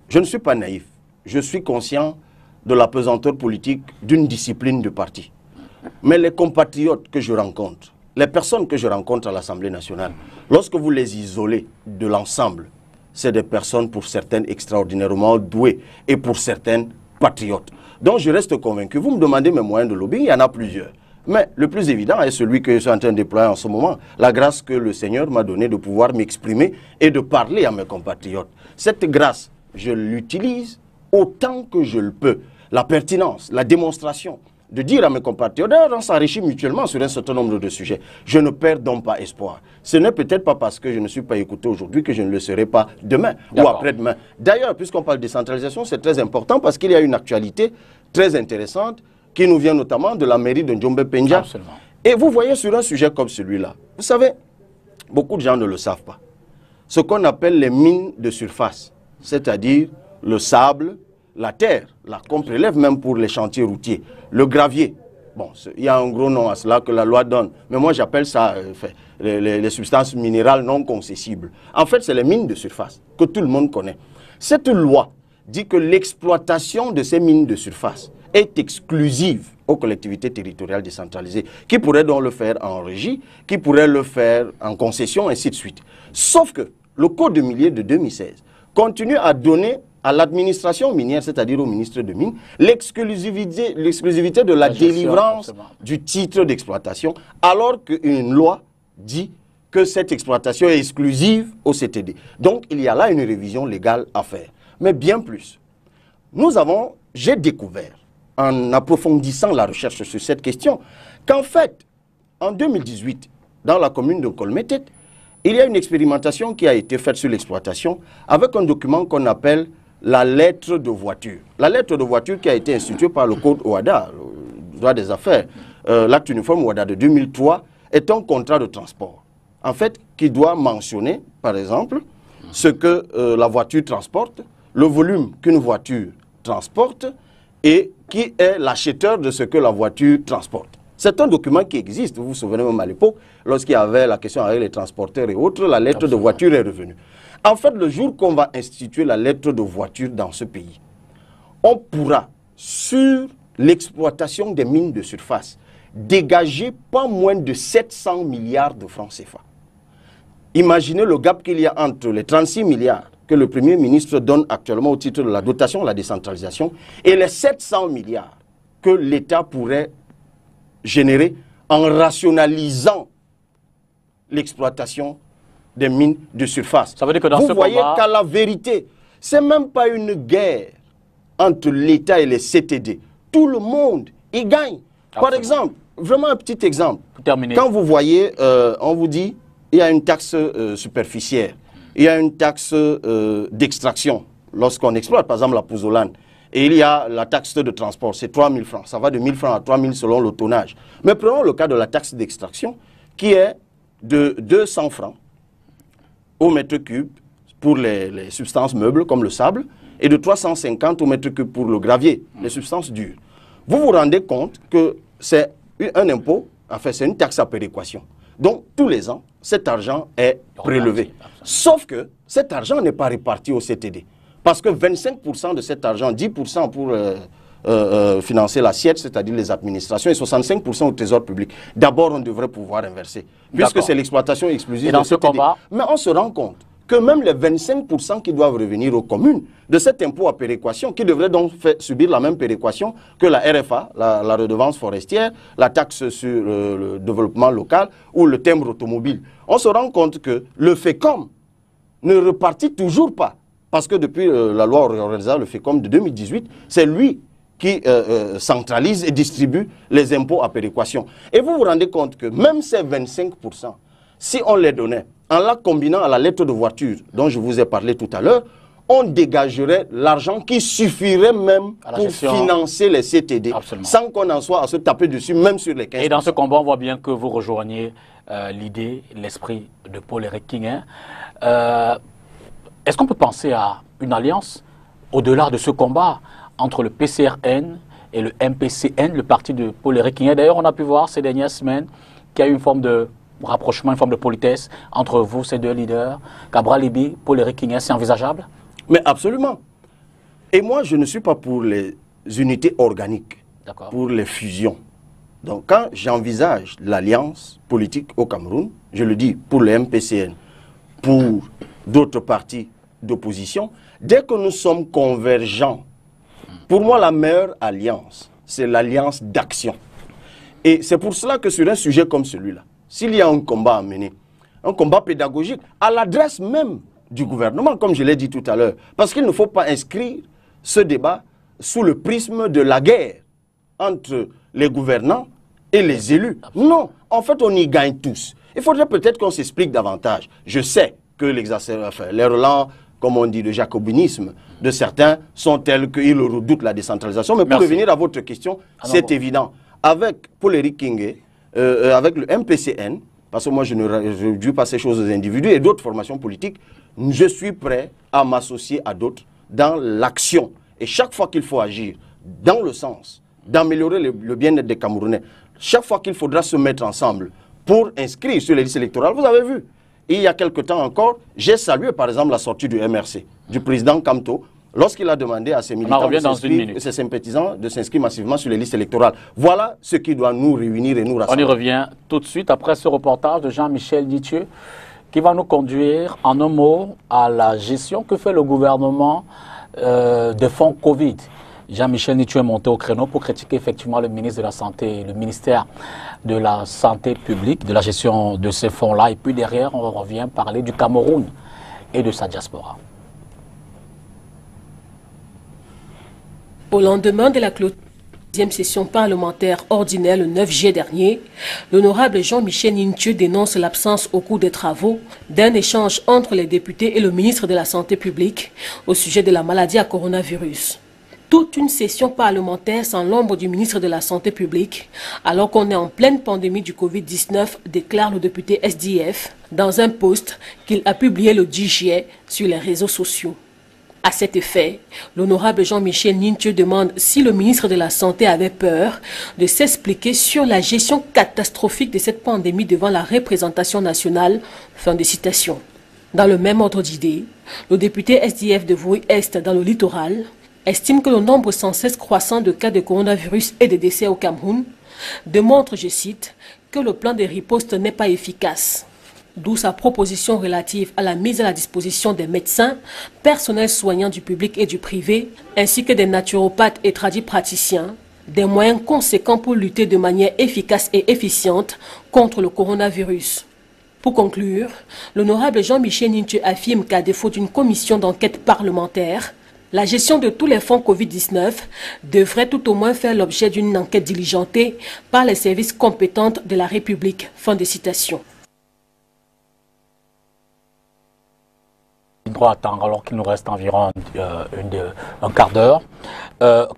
Je ne suis pas naïf. Je suis conscient de la pesanteur politique d'une discipline de parti. Mais les compatriotes que je rencontre, les personnes que je rencontre à l'Assemblée nationale, lorsque vous les isolez de l'ensemble, c'est des personnes pour certaines extraordinairement douées et pour certaines patriotes. Donc je reste convaincu. Vous me demandez mes moyens de lobbying, il y en a plusieurs. Mais le plus évident est celui que je suis en train de déployer en ce moment. La grâce que le Seigneur m'a donnée de pouvoir m'exprimer et de parler à mes compatriotes. Cette grâce, je l'utilise autant que je le peux. La pertinence, la démonstration, de dire à mes compatriotes, d'ailleurs on s'enrichit mutuellement sur un certain nombre de sujets. Je ne perds donc pas espoir. Ce n'est peut-être pas parce que je ne suis pas écouté aujourd'hui que je ne le serai pas demain ou après-demain. D'ailleurs, puisqu'on parle de décentralisation, c'est très important parce qu'il y a une actualité très intéressante qui nous vient notamment de la mairie de Njombe-Penja. Et vous voyez sur un sujet comme celui-là, vous savez, beaucoup de gens ne le savent pas. Ce qu'on appelle les mines de surface, c'est-à-dire le sable, la terre, là qu'on prélève même pour les chantiers routiers, le gravier. Bon, il y a un gros nom à cela que la loi donne, mais moi j'appelle ça les substances minérales non concessibles. En fait, c'est les mines de surface que tout le monde connaît. Cette loi dit que l'exploitation de ces mines de surface est exclusive aux collectivités territoriales décentralisées, qui pourraient donc le faire en régie, qui pourraient le faire en concession, ainsi de suite. Sauf que le Code minier de 2016 continue à donner à l'administration minière, c'est-à-dire au ministre de Mines, l'exclusivité de la délivrance du titre d'exploitation, alors qu'une loi dit que cette exploitation est exclusive au CTD. Donc, il y a là une révision légale à faire. Mais bien plus, j'ai découvert, en approfondissant la recherche sur cette question, qu'en fait, en 2018, dans la commune de Kolmetet, il y a une expérimentation qui a été faite sur l'exploitation avec un document qu'on appelle la lettre de voiture. La lettre de voiture qui a été instituée par le Code OHADA, le droit des affaires, l'acte uniforme OHADA de 2003, est un contrat de transport. En fait, qui doit mentionner, par exemple, ce que la voiture transporte, le volume qu'une voiture transporte et qui est l'acheteur de ce que la voiture transporte. C'est un document qui existe, vous vous souvenez même à l'époque, lorsqu'il y avait la question avec les transporteurs et autres, la lettre de voiture est revenue. En fait, le jour qu'on va instituer la lettre de voiture dans ce pays, on pourra, sur l'exploitation des mines de surface, dégager pas moins de 700 milliards de francs CFA. Imaginez le gap qu'il y a entre les 36 milliards que le Premier ministre donne actuellement au titre de la dotation à la décentralisation et les 700 milliards que l'État pourrait générer en rationalisant l'exploitation des mines de surface. Ça veut dire que dans vous voyez qu'à la vérité, ce n'est même pas une guerre entre l'État et les CTD. Tout le monde y gagne. Par exemple, vraiment un petit exemple. Quand vous voyez, on vous dit, il y a une taxe superficielle, il y a une taxe d'extraction lorsqu'on exploite, par exemple la pouzzolane. Et il y a la taxe de transport, c'est 3 000 francs. Ça va de 1 000 francs à 3 000 selon le tonnage. Mais prenons le cas de la taxe d'extraction qui est de 200 francs au mètre cube pour les substances meubles comme le sable et de 350 au mètre cube pour le gravier, les substances dures. Vous vous rendez compte que c'est un impôt, enfin c'est une taxe à péréquation. Donc tous les ans, cet argent est prélevé. Sauf que cet argent n'est pas réparti au CTD. Parce que 25% de cet argent, 10% pour financer l'assiette, c'est-à-dire les administrations, et 65% au trésor public. D'abord, on devrait pouvoir inverser, puisque c'est l'exploitation exclusive de CTD. Mais on se rend compte que même les 25% qui doivent revenir aux communes de cet impôt à péréquation, qui devrait donc subir la même péréquation que la RFA, la redevance forestière, la taxe sur le développement local ou le timbre automobile. On se rend compte que le FECOM ne repartit toujours pas. Parce que depuis la loi organisant le FECOM de 2018, c'est lui qui centralise et distribue les impôts à péréquation. Et vous vous rendez compte que même ces 25%, si on les donnait, en la combinant à la lettre de voiture dont je vous ai parlé tout à l'heure, on dégagerait l'argent qui suffirait même pour financer les CTD, sans qu'on en soit à se taper dessus, même sur les 15%. Et dans ce combat, on voit bien que vous rejoignez l'idée, l'esprit de Paul-Éric Kinguin. Est-ce qu'on peut penser à une alliance au-delà de ce combat entre le PCRN et le MPCN, le parti de Paul-Éric Kinguin? D'ailleurs, on a pu voir ces dernières semaines qu'il y a eu une forme de rapprochement, une forme de politesse entre vous, ces deux leaders. Cabral Libby, Paul-Éric Kinguin, c'est envisageable? Mais absolument. Et moi, je ne suis pas pour les unités organiques pour les fusions. Donc quand j'envisage l'alliance politique au Cameroun, je le dis pour le MPCN, pour d'autres partis d'opposition, dès que nous sommes convergents, pour moi la meilleure alliance, c'est l'alliance d'action. Et c'est pour cela que sur un sujet comme celui-là, s'il y a un combat à mener, un combat pédagogique, à l'adresse même du gouvernement, comme je l'ai dit tout à l'heure, parce qu'il ne faut pas inscrire ce débat sous le prisme de la guerre entre les gouvernants et les élus. Non, en fait, on y gagne tous. Il faudrait peut-être qu'on s'explique davantage. Je sais que les relents, comme on dit, le jacobinisme de certains sont tels qu'ils redoutent la décentralisation. Mais pour revenir à votre question, c'est évident. Avec Paul-Éric Kingé, avec le MPCN, parce que moi je ne réduis pas ces choses aux individus et d'autres formations politiques, je suis prêt à m'associer à d'autres dans l'action. Et chaque fois qu'il faut agir dans le sens d'améliorer le bien-être des Camerounais, chaque fois qu'il faudra se mettre ensemble pour inscrire sur les listes électorales, vous avez vu, il y a quelque temps encore, j'ai salué par exemple la sortie du MRC, du président Kamto, lorsqu'il a demandé à ses militants et ses sympathisants de s'inscrire massivement sur les listes électorales. Voilà ce qui doit nous réunir et nous rassembler. On y revient tout de suite après ce reportage de Jean-Michel Nitieux qui va nous conduire en un mot à la gestion que fait le gouvernement des fonds Covid. Jean-Michel Nitieux est monté au créneau pour critiquer effectivement le ministre de la Santé, le ministère de la Santé publique, de la gestion de ces fonds-là. Et puis derrière, on revient parler du Cameroun et de sa diaspora. Au lendemain de la deuxième session parlementaire ordinaire le 9 juillet dernier, l'honorable Jean-Michel Nitieux dénonce l'absence au cours des travaux d'un échange entre les députés et le ministre de la Santé publique au sujet de la maladie à coronavirus. Toute une session parlementaire sans l'ombre du ministre de la Santé publique, alors qu'on est en pleine pandémie du Covid-19, déclare le député SDF dans un post qu'il a publié le 10 juillet sur les réseaux sociaux. À cet effet, l'honorable Jean-Michel Nitieux demande si le ministre de la Santé avait peur de s'expliquer sur la gestion catastrophique de cette pandémie devant la représentation nationale. Fin de citation. Dans le même ordre d'idée, le député SDF de Vouy-Est dans le littoral estime que le nombre sans cesse croissant de cas de coronavirus et de décès au Cameroun démontre, je cite, que le plan de riposte n'est pas efficace. D'où sa proposition relative à la mise à la disposition des médecins, personnels soignants du public et du privé, ainsi que des naturopathes et tradipraticiens, des moyens conséquents pour lutter de manière efficace et efficiente contre le coronavirus. Pour conclure, l'honorable Jean-Michel Nitieux affirme qu'à défaut d'une commission d'enquête parlementaire, la gestion de tous les fonds Covid-19 devrait tout au moins faire l'objet d'une enquête diligentée par les services compétents de la République. Fin de citation. Droit à temps, alors qu'il nous reste environ un quart d'heure.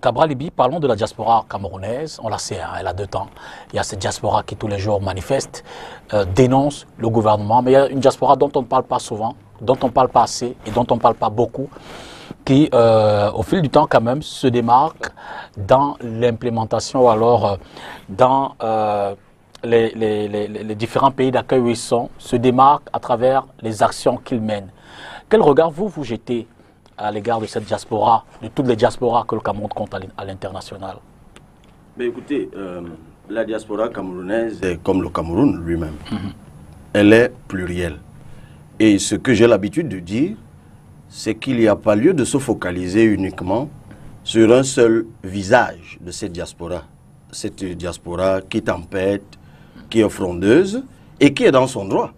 Cabral Libby, parlons de la diaspora camerounaise. On la sait, hein, elle a 2 temps. Il y a cette diaspora qui tous les jours manifeste, dénonce le gouvernement, mais il y a une diaspora dont on ne parle pas souvent, dont on ne parle pas assez et dont on ne parle pas beaucoup, qui, au fil du temps quand même, se démarque dans l'implémentation, alors dans les différents pays d'accueil où ils sont, se démarque à travers les actions qu'ils mènent. Quel regard vous jetez à l'égard de cette diaspora, de toutes les diasporas que le Cameroun compte à l'international? Mais écoutez, la diaspora camerounaise est comme le Cameroun lui-même. Elle est plurielle. Et ce que j'ai l'habitude de dire, c'est qu'il n'y a pas lieu de se focaliser uniquement sur un seul visage de cette diaspora. Cette diaspora qui tempête, qui est frondeuse et qui est dans son droit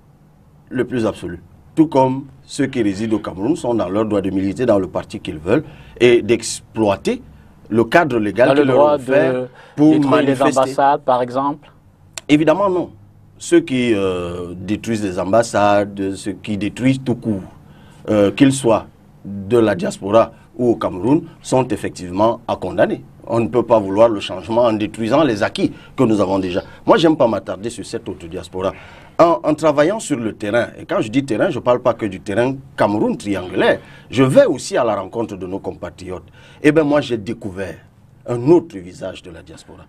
le plus absolu. Tout comme ceux qui résident au Cameroun sont dans leur droit de militer dans le parti qu'ils veulent et d'exploiter le cadre légal qui leur est offert pour manifester. Les ambassades, par exemple? Évidemment, non. Ceux qui détruisent les ambassades, ceux qui détruisent tout court, qu'ils soient de la diaspora ou au Cameroun, sont effectivement à condamner. On ne peut pas vouloir le changement en détruisant les acquis que nous avons déjà. Moi, j'aime pas m'attarder sur cette autre diaspora. En travaillant sur le terrain, et quand je dis terrain, je ne parle pas que du terrain Cameroun triangulaire, je vais aussi à la rencontre de nos compatriotes. Eh bien, moi, j'ai découvert un autre visage de la diaspora.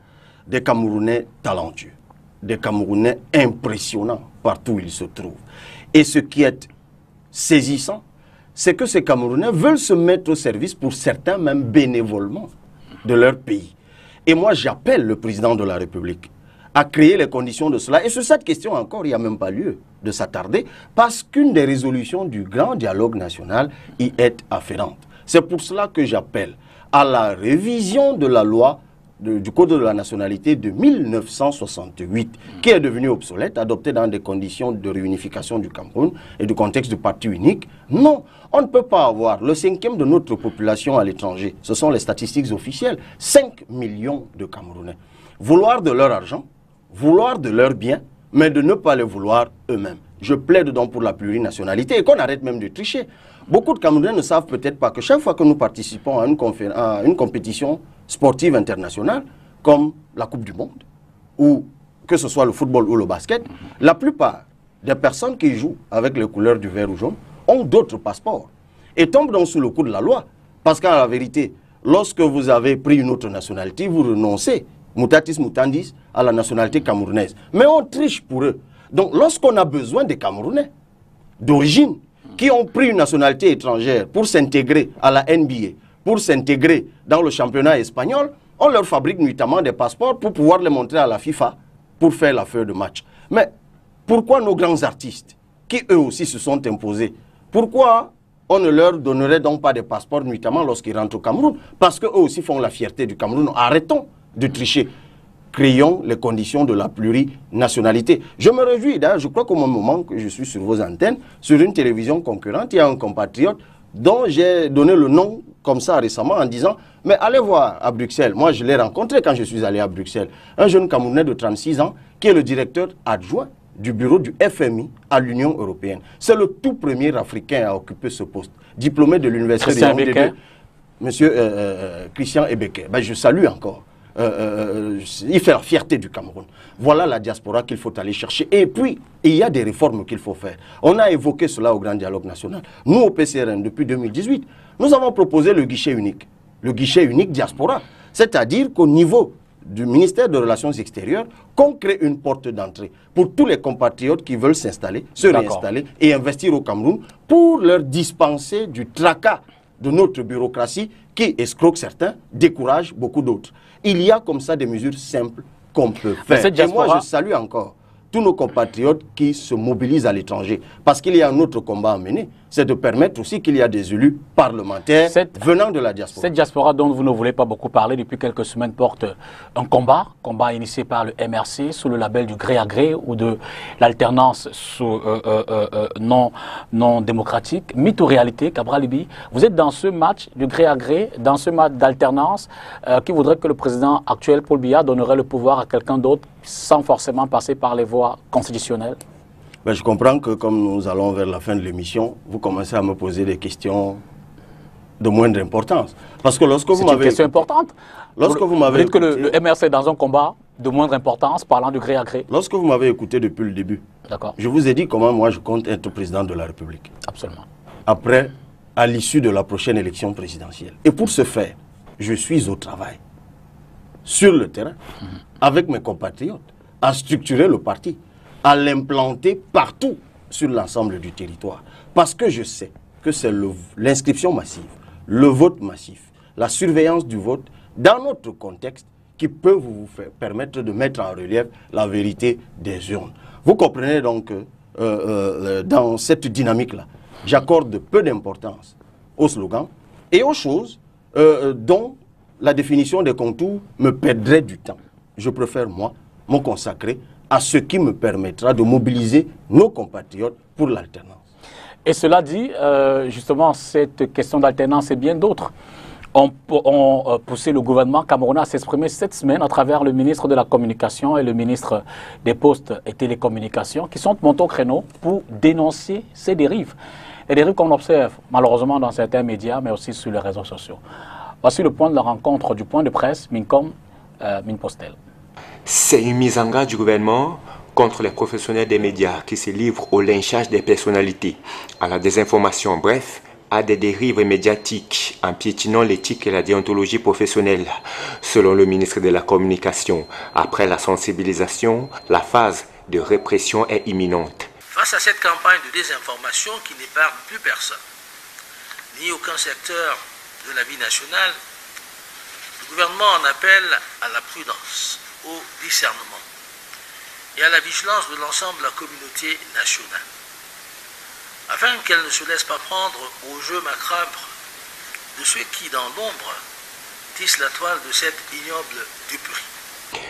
Des Camerounais talentueux, des Camerounais impressionnants partout où ils se trouvent. Et ce qui est saisissant, c'est que ces Camerounais veulent se mettre au service, pour certains même bénévolement, de leur pays. Et moi, j'appelle le président de la République à créer les conditions de cela. Et sur cette question encore, il n'y a même pas lieu de s'attarder, parce qu'une des résolutions du grand dialogue national y est afférente. C'est pour cela que j'appelle à la révision de la loi du Code de la nationalité de 1968, qui est devenu obsolète, adopté dans des conditions de réunification du Cameroun et du contexte du parti unique. Non, on ne peut pas avoir le 5e de notre population à l'étranger. Ce sont les statistiques officielles. 5 millions de Camerounais. Vouloir de leur argent, vouloir de leurs biens, mais de ne pas les vouloir eux-mêmes. Je plaide donc pour la plurinationalité et qu'on arrête même de tricher. Beaucoup de Camerounais ne savent peut-être pas que chaque fois que nous participons à une compétition sportive internationale, comme la Coupe du Monde, ou que ce soit le football ou le basket, la plupart des personnes qui jouent avec les couleurs du vert ou jaune ont d'autres passeports et tombent donc sous le coup de la loi. Parce qu'en la vérité, lorsque vous avez pris une autre nationalité, vous renoncez, mutatis mutandis, à la nationalité camerounaise. Mais on triche pour eux. Donc lorsqu'on a besoin des Camerounais d'origine, qui ont pris une nationalité étrangère pour s'intégrer à la NBA, pour s'intégrer dans le championnat espagnol, on leur fabrique notamment des passeports pour pouvoir les montrer à la FIFA pour faire la feuille de match. Mais pourquoi nos grands artistes, qui eux aussi se sont imposés, pourquoi on ne leur donnerait donc pas des passeports notamment lorsqu'ils rentrent au Cameroun? Parce qu'eux aussi font la fierté du Cameroun. Arrêtons de tricher. Créons les conditions de la plurinationalité. Je me réjouis, d'ailleurs, je crois qu'au moment que je suis sur vos antennes, sur une télévision concurrente, il y a un compatriote dont j'ai donné le nom comme ça récemment en disant « Mais allez voir à Bruxelles ». Moi, je l'ai rencontré quand je suis allé à Bruxelles. Un jeune Camerounais de 36 ans qui est le directeur adjoint du bureau du FMI à l'Union européenne. C'est le tout premier Africain à occuper ce poste. Diplômé de l'université de Yaoundé. Monsieur Christian Ebeke. Ben, je salue encore. Il fait la fierté du Cameroun. Voilà la diaspora qu'il faut aller chercher. Et puis, il y a des réformes qu'il faut faire. On a évoqué cela au Grand Dialogue National. Nous, au PCRN, depuis 2018, nous avons proposé le guichet unique. Le guichet unique diaspora. C'est-à-dire qu'au niveau du ministère des Relations extérieures, qu'on crée une porte d'entrée pour tous les compatriotes qui veulent s'installer, se réinstaller et investir au Cameroun pour leur dispenser du tracas de notre bureaucratie qui escroque certains, décourage beaucoup d'autres. Il y a comme ça des mesures simples qu'on peut faire. Et moi, je salue encore tous nos compatriotes qui se mobilisent à l'étranger. Parce qu'il y a un autre combat à mener, c'est de permettre aussi qu'il y a des élus parlementaires venant de la diaspora. Cette diaspora dont vous ne voulez pas beaucoup parler depuis quelques semaines porte un combat initié par le MRC sous le label du gré à gré ou de l'alternance non démocratique. Mythe ou réalité, Cabral Libye, vous êtes dans ce match du gré à gré, dans ce match d'alternance qui voudrait que le président actuel, Paul Biya, donnerait le pouvoir à quelqu'un d'autre sans forcément passer par les voies constitutionnelles? Ben, je comprends que comme nous allons vers la fin de l'émission, vous commencez à me poser des questions de moindre importance. Parce que lorsque vous m'avez... C'est une question importante. Lorsque vous m'avez... Vous dites que le MRC est dans un combat de moindre importance, parlant du gré à gré. Lorsque vous m'avez écouté depuis le début, je vous ai dit comment moi je compte être président de la République. Absolument. Après, à l'issue de la prochaine élection présidentielle. Et pour ce faire, je suis au travail, sur le terrain, avec mes compatriotes, à structurer le parti, à l'implanter partout sur l'ensemble du territoire. Parce que je sais que c'est l'inscription massive, le vote massif, la surveillance du vote dans notre contexte qui peut vous permettre de mettre en relief la vérité des urnes. Vous comprenez donc que dans cette dynamique-là, j'accorde peu d'importance aux slogans et aux choses dont la définition des contours me perdrait du temps. Je préfère, moi, me consacrer à ce qui me permettra de mobiliser nos compatriotes pour l'alternance. Et cela dit, justement, cette question d'alternance et bien d'autres ont poussé le gouvernement camerounais à s'exprimer cette semaine à travers le ministre de la Communication et le ministre des Postes et Télécommunications qui sont montés au créneau pour dénoncer ces dérives. Les dérives qu'on observe malheureusement dans certains médias, mais aussi sur les réseaux sociaux. Voici le point de la rencontre du point de presse Mincom Minpostel. C'est une mise en garde du gouvernement contre les professionnels des médias qui se livrent au lynchage des personnalités, à la désinformation, bref, à des dérives médiatiques en piétinant l'éthique et la déontologie professionnelle. Selon le ministre de la Communication, après la sensibilisation, la phase de répression est imminente. Face à cette campagne de désinformation qui n'épargne plus personne, ni aucun secteur de la vie nationale, Le gouvernement en appelle à la prudence, au discernement et à la vigilance de l'ensemble de la communauté nationale, afin qu'elle ne se laisse pas prendre au jeu macabre de ceux qui, dans l'ombre, tissent la toile de cette ignoble duperie.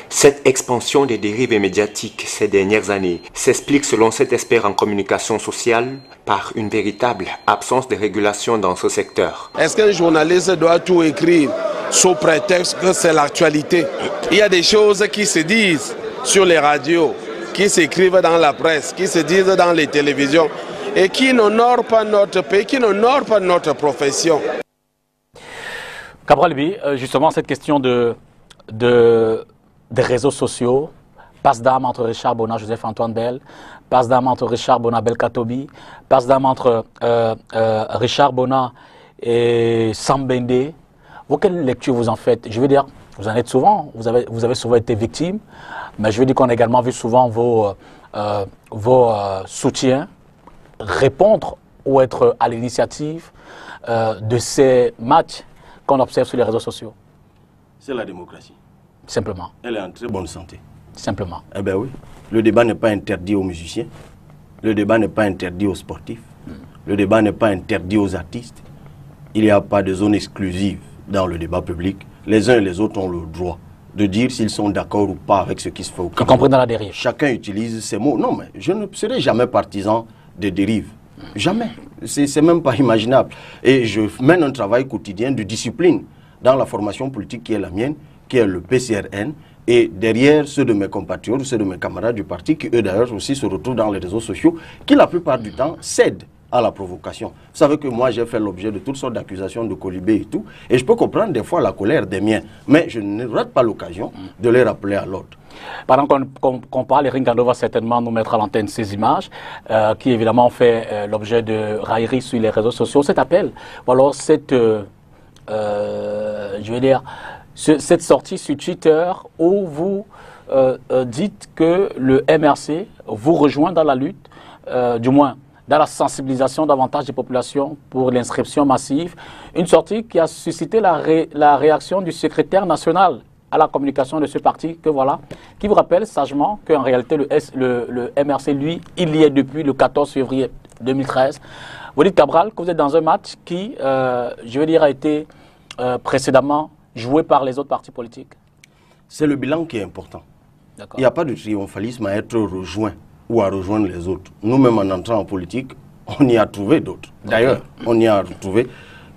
Cette expansion des dérives médiatiques ces dernières années s'explique selon cet expert en communication sociale par une véritable absence de régulation dans ce secteur. Est-ce qu'un journaliste doit tout écrire sous prétexte que c'est l'actualité? Il y a des choses qui se disent sur les radios, qui s'écrivent dans la presse, qui se disent dans les télévisions et qui n'honorent pas notre pays, qui n'honorent pas notre profession. Cabral Liby, justement cette question des réseaux sociaux, passe d'armes entre Richard Bona, Joseph-Antoine Bell, passe d'armes entre Richard Bona, Belkatobi, passe d'armes entre Richard Bona et Sam Bende. Vous, quelle lecture vous en faites? Je veux dire, vous en êtes souvent, vous avez souvent été victime, mais je veux dire qu'on a également vu souvent vos soutiens répondre ou être à l'initiative de ces matchs qu'on observe sur les réseaux sociaux. C'est la démocratie. Simplement. Elle est en très bonne santé. Simplement. Eh bien oui. Le débat n'est pas interdit aux musiciens. Le débat n'est pas interdit aux sportifs. Le débat n'est pas interdit aux artistes. Il n'y a pas de zone exclusive dans le débat public. Les uns et les autres ont le droit de dire s'ils sont d'accord ou pas avec ce qui se fait au Cameroun. Y compris dans la dérive. Chacun utilise ses mots. Non, mais je ne serai jamais partisan de dérive. Jamais. C'est même pas imaginable. Et je mène un travail quotidien de discipline dans la formation politique qui est la mienne, qui est le PCRN, et derrière ceux de mes compatriotes, ceux de mes camarades du parti, qui eux d'ailleurs aussi se retrouvent dans les réseaux sociaux, qui la plupart du temps cèdent à la provocation. Vous savez que moi j'ai fait l'objet de toutes sortes d'accusations de colibé et tout, et je peux comprendre des fois la colère des miens, mais je ne rate pas l'occasion de les rappeler à l'ordre. Pendant qu'on parle, Eric Ngando va certainement nous mettre à l'antenne ces images qui évidemment ont fait l'objet de railleries sur les réseaux sociaux. Cet appel, ou alors cette, je veux dire, cette sortie sur Twitter où vous dites que le MRC vous rejoint dans la lutte, du moins dans la sensibilisation davantage des populations pour l'inscription massive. Une sortie qui a suscité la réaction du secrétaire national à la communication de ce parti, que voilà, qui vous rappelle sagement qu'en réalité le MRC, lui, il y est depuis le 14 février 2013. Vous dites, Cabral, que vous êtes dans un match qui, je veux dire, a été précédemment joué par les autres partis politiques. C'est le bilan qui est important. Il n'y a pas de triomphalisme à être rejoint ou à rejoindre les autres. Nous-mêmes, en entrant en politique, on y a trouvé d'autres. D'ailleurs, on y a retrouvé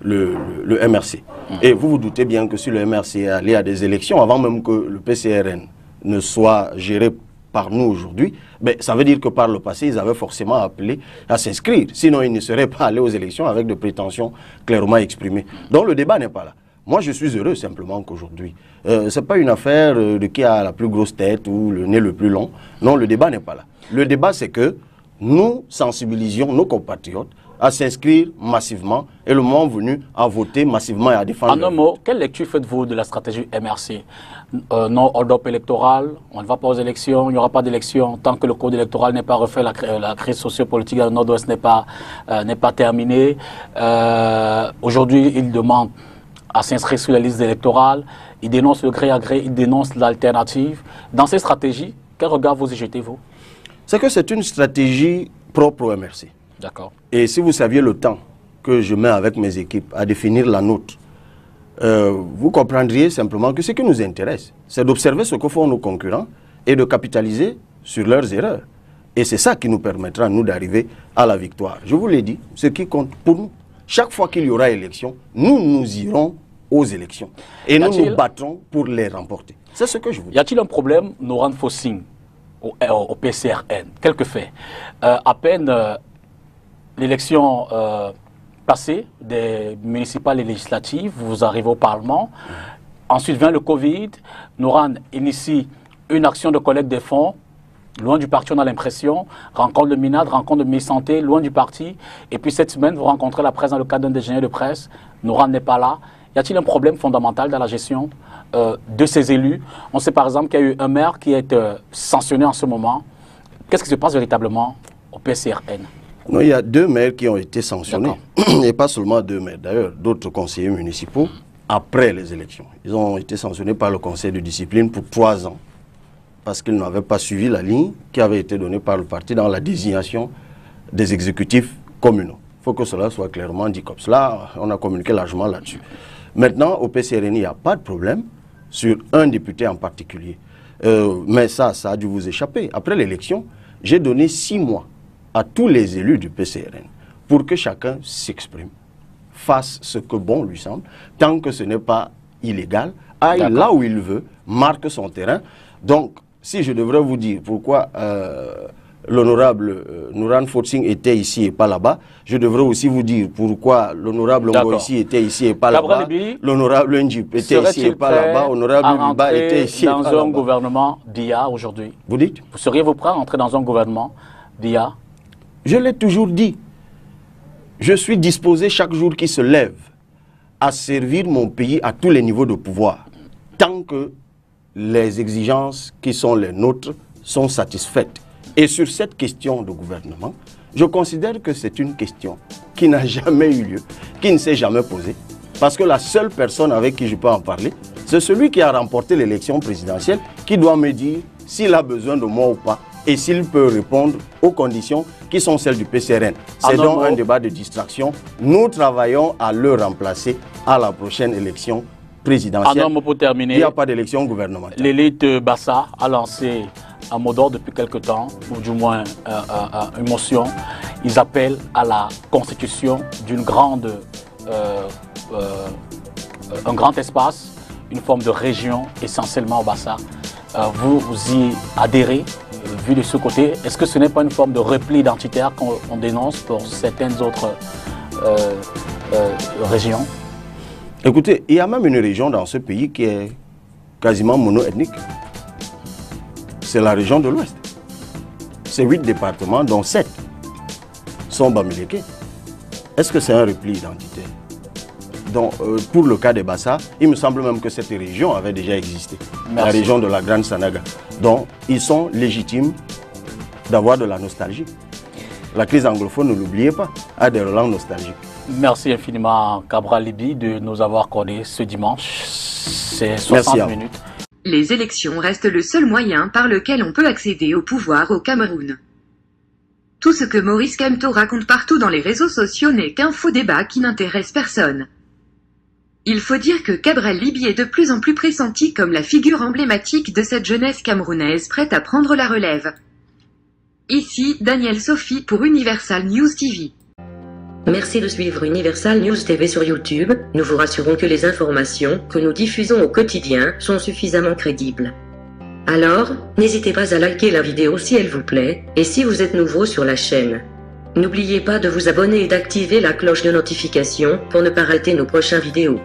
le MRC. Et vous vous doutez bien que si le MRC est allé à des élections, avant même que le PCRN ne soit géré par nous aujourd'hui, ben, ça veut dire que par le passé, ils avaient forcément appelé à s'inscrire. Sinon, ils ne seraient pas allés aux élections avec des prétentions clairement exprimées. Donc le débat n'est pas là. Moi, je suis heureux simplement qu'aujourd'hui, ce n'est pas une affaire de qui a la plus grosse tête ou le nez le plus long. Non, le débat n'est pas là. Le débat, c'est que nous sensibilisions nos compatriotes à s'inscrire massivement et le moment venu à voter massivement et à défendre. En un mot, quelle lecture faites-vous de la stratégie MRC? Non hold-up électoral, on ne va pas aux élections, il n'y aura pas d'élections tant que le code électoral n'est pas refait, la crise sociopolitique dans le Nord-Ouest n'est pas terminée. Aujourd'hui, il demande à s'inscrire sur la liste électorale, il dénonce le gré à gré, il dénonce l'alternative. Dans ces stratégies, quel regard vous y jetez-vous? C'est que c'est une stratégie propre au MRC. D'accord. Et si vous saviez le temps que je mets avec mes équipes à définir la nôtre, vous comprendriez simplement que ce qui nous intéresse, c'est d'observer ce que font nos concurrents et de capitaliser sur leurs erreurs. Et c'est ça qui nous permettra, nous, d'arriver à la victoire. Je vous l'ai dit, ce qui compte pour nous, chaque fois qu'il y aura élection, nous irons aux élections. Et nous nous battrons pour les remporter. C'est ce que je vous dis. Y a-t-il un problème, Noran Fossing, au PCRN? Quelques faits. À peine l'élection passée des municipales et législatives, vous arrivez au Parlement. Ensuite vient le Covid. Noran initie une action de collecte des fonds. Loin du parti, on a l'impression. Rencontre de MINAD, rencontre de Mi-Santé, loin du parti. Et puis cette semaine, vous rencontrez la presse dans le cadre d'un déjeuner de presse. Noran n'est pas là. Y a-t-il un problème fondamental dans la gestion de ces élus? On sait par exemple qu'il y a eu un maire qui est sanctionné en ce moment. Qu'est-ce qui se passe véritablement au PCRN? Non, il y a 2 maires qui ont été sanctionnés. Et pas seulement 2 maires. D'ailleurs, d'autres conseillers municipaux après les élections. Ils ont été sanctionnés par le conseil de discipline pour 3 ans parce qu'ils n'avaient pas suivi la ligne qui avait été donnée par le parti dans la désignation des exécutifs communaux. Il faut que cela soit clairement dit comme cela. On a communiqué largement là-dessus. Maintenant, au PCRN, il n'y a pas de problème sur un député en particulier. Mais ça a dû vous échapper. Après l'élection, j'ai donné 6 mois à tous les élus du PCRN pour que chacun s'exprime, fasse ce que bon lui semble, tant que ce n'est pas illégal, aille là où il veut, marque son terrain. Donc, si je devrais vous dire pourquoi l'honorable Nouran Fotsing était ici et pas là-bas, je devrais aussi vous dire pourquoi l'honorable Ngoïsi était ici et pas là-bas, l'honorable Njip était ici et pas là-bas, l'honorable Luba était ici et pas là-bas. Dans un gouvernement d'IA aujourd'hui, vous dites? Vous seriez-vous prêt à entrer dans un gouvernement d'IA? Je l'ai toujours dit. Je suis disposé chaque jour qui se lève à servir mon pays à tous les niveaux de pouvoir, tant que les exigences qui sont les nôtres sont satisfaites. Et sur cette question de gouvernement, je considère que c'est une question qui n'a jamais eu lieu, qui ne s'est jamais posée, parce que la seule personne avec qui je peux en parler, c'est celui qui a remporté l'élection présidentielle, qui doit me dire s'il a besoin de moi ou pas, et s'il peut répondre aux conditions qui sont celles du PCRN. C'est donc un débat de distraction. Nous travaillons à le remplacer à la prochaine élection présidentielle. Pour terminer, il n'y a pas d'élection gouvernementale. L'élite Bassa a lancé un mot d'ordre depuis quelque temps, ou du moins une motion. Ils appellent à la constitution d'une grande, un grand espace, une forme de région essentiellement au Bassa. Vous y adhérez, vu de ce côté? Est-ce que ce n'est pas une forme de repli identitaire qu'on dénonce pour certaines autres régions? Écoutez, il y a même une région dans ce pays qui est quasiment mono-ethnique. C'est la région de l'Ouest. C'est 8 départements, dont 7 sont Bamileke. Est-ce que c'est un repli identitaire? Donc, pour le cas des Bassa, il me semble même que cette région avait déjà existé. Merci. La région de la Grande Sanaga. Donc, ils sont légitimes d'avoir de la nostalgie. La crise anglophone, ne l'oubliez pas, a des relents nostalgiques. Merci infiniment, Cabral Liby, de nous avoir accordé ce dimanche. C'est 60 minutes. Les élections restent le seul moyen par lequel on peut accéder au pouvoir au Cameroun. Tout ce que Maurice Kamto raconte partout dans les réseaux sociaux n'est qu'un faux débat qui n'intéresse personne. Il faut dire que Cabral Liby est de plus en plus pressenti comme la figure emblématique de cette jeunesse camerounaise prête à prendre la relève. Ici, Daniel Sophie pour Universal News TV. Merci de suivre Universal News TV sur YouTube. Nous vous rassurons que les informations que nous diffusons au quotidien sont suffisamment crédibles. Alors, n'hésitez pas à liker la vidéo si elle vous plaît, et si vous êtes nouveau sur la chaîne. N'oubliez pas de vous abonner et d'activer la cloche de notification pour ne pas rater nos prochaines vidéos.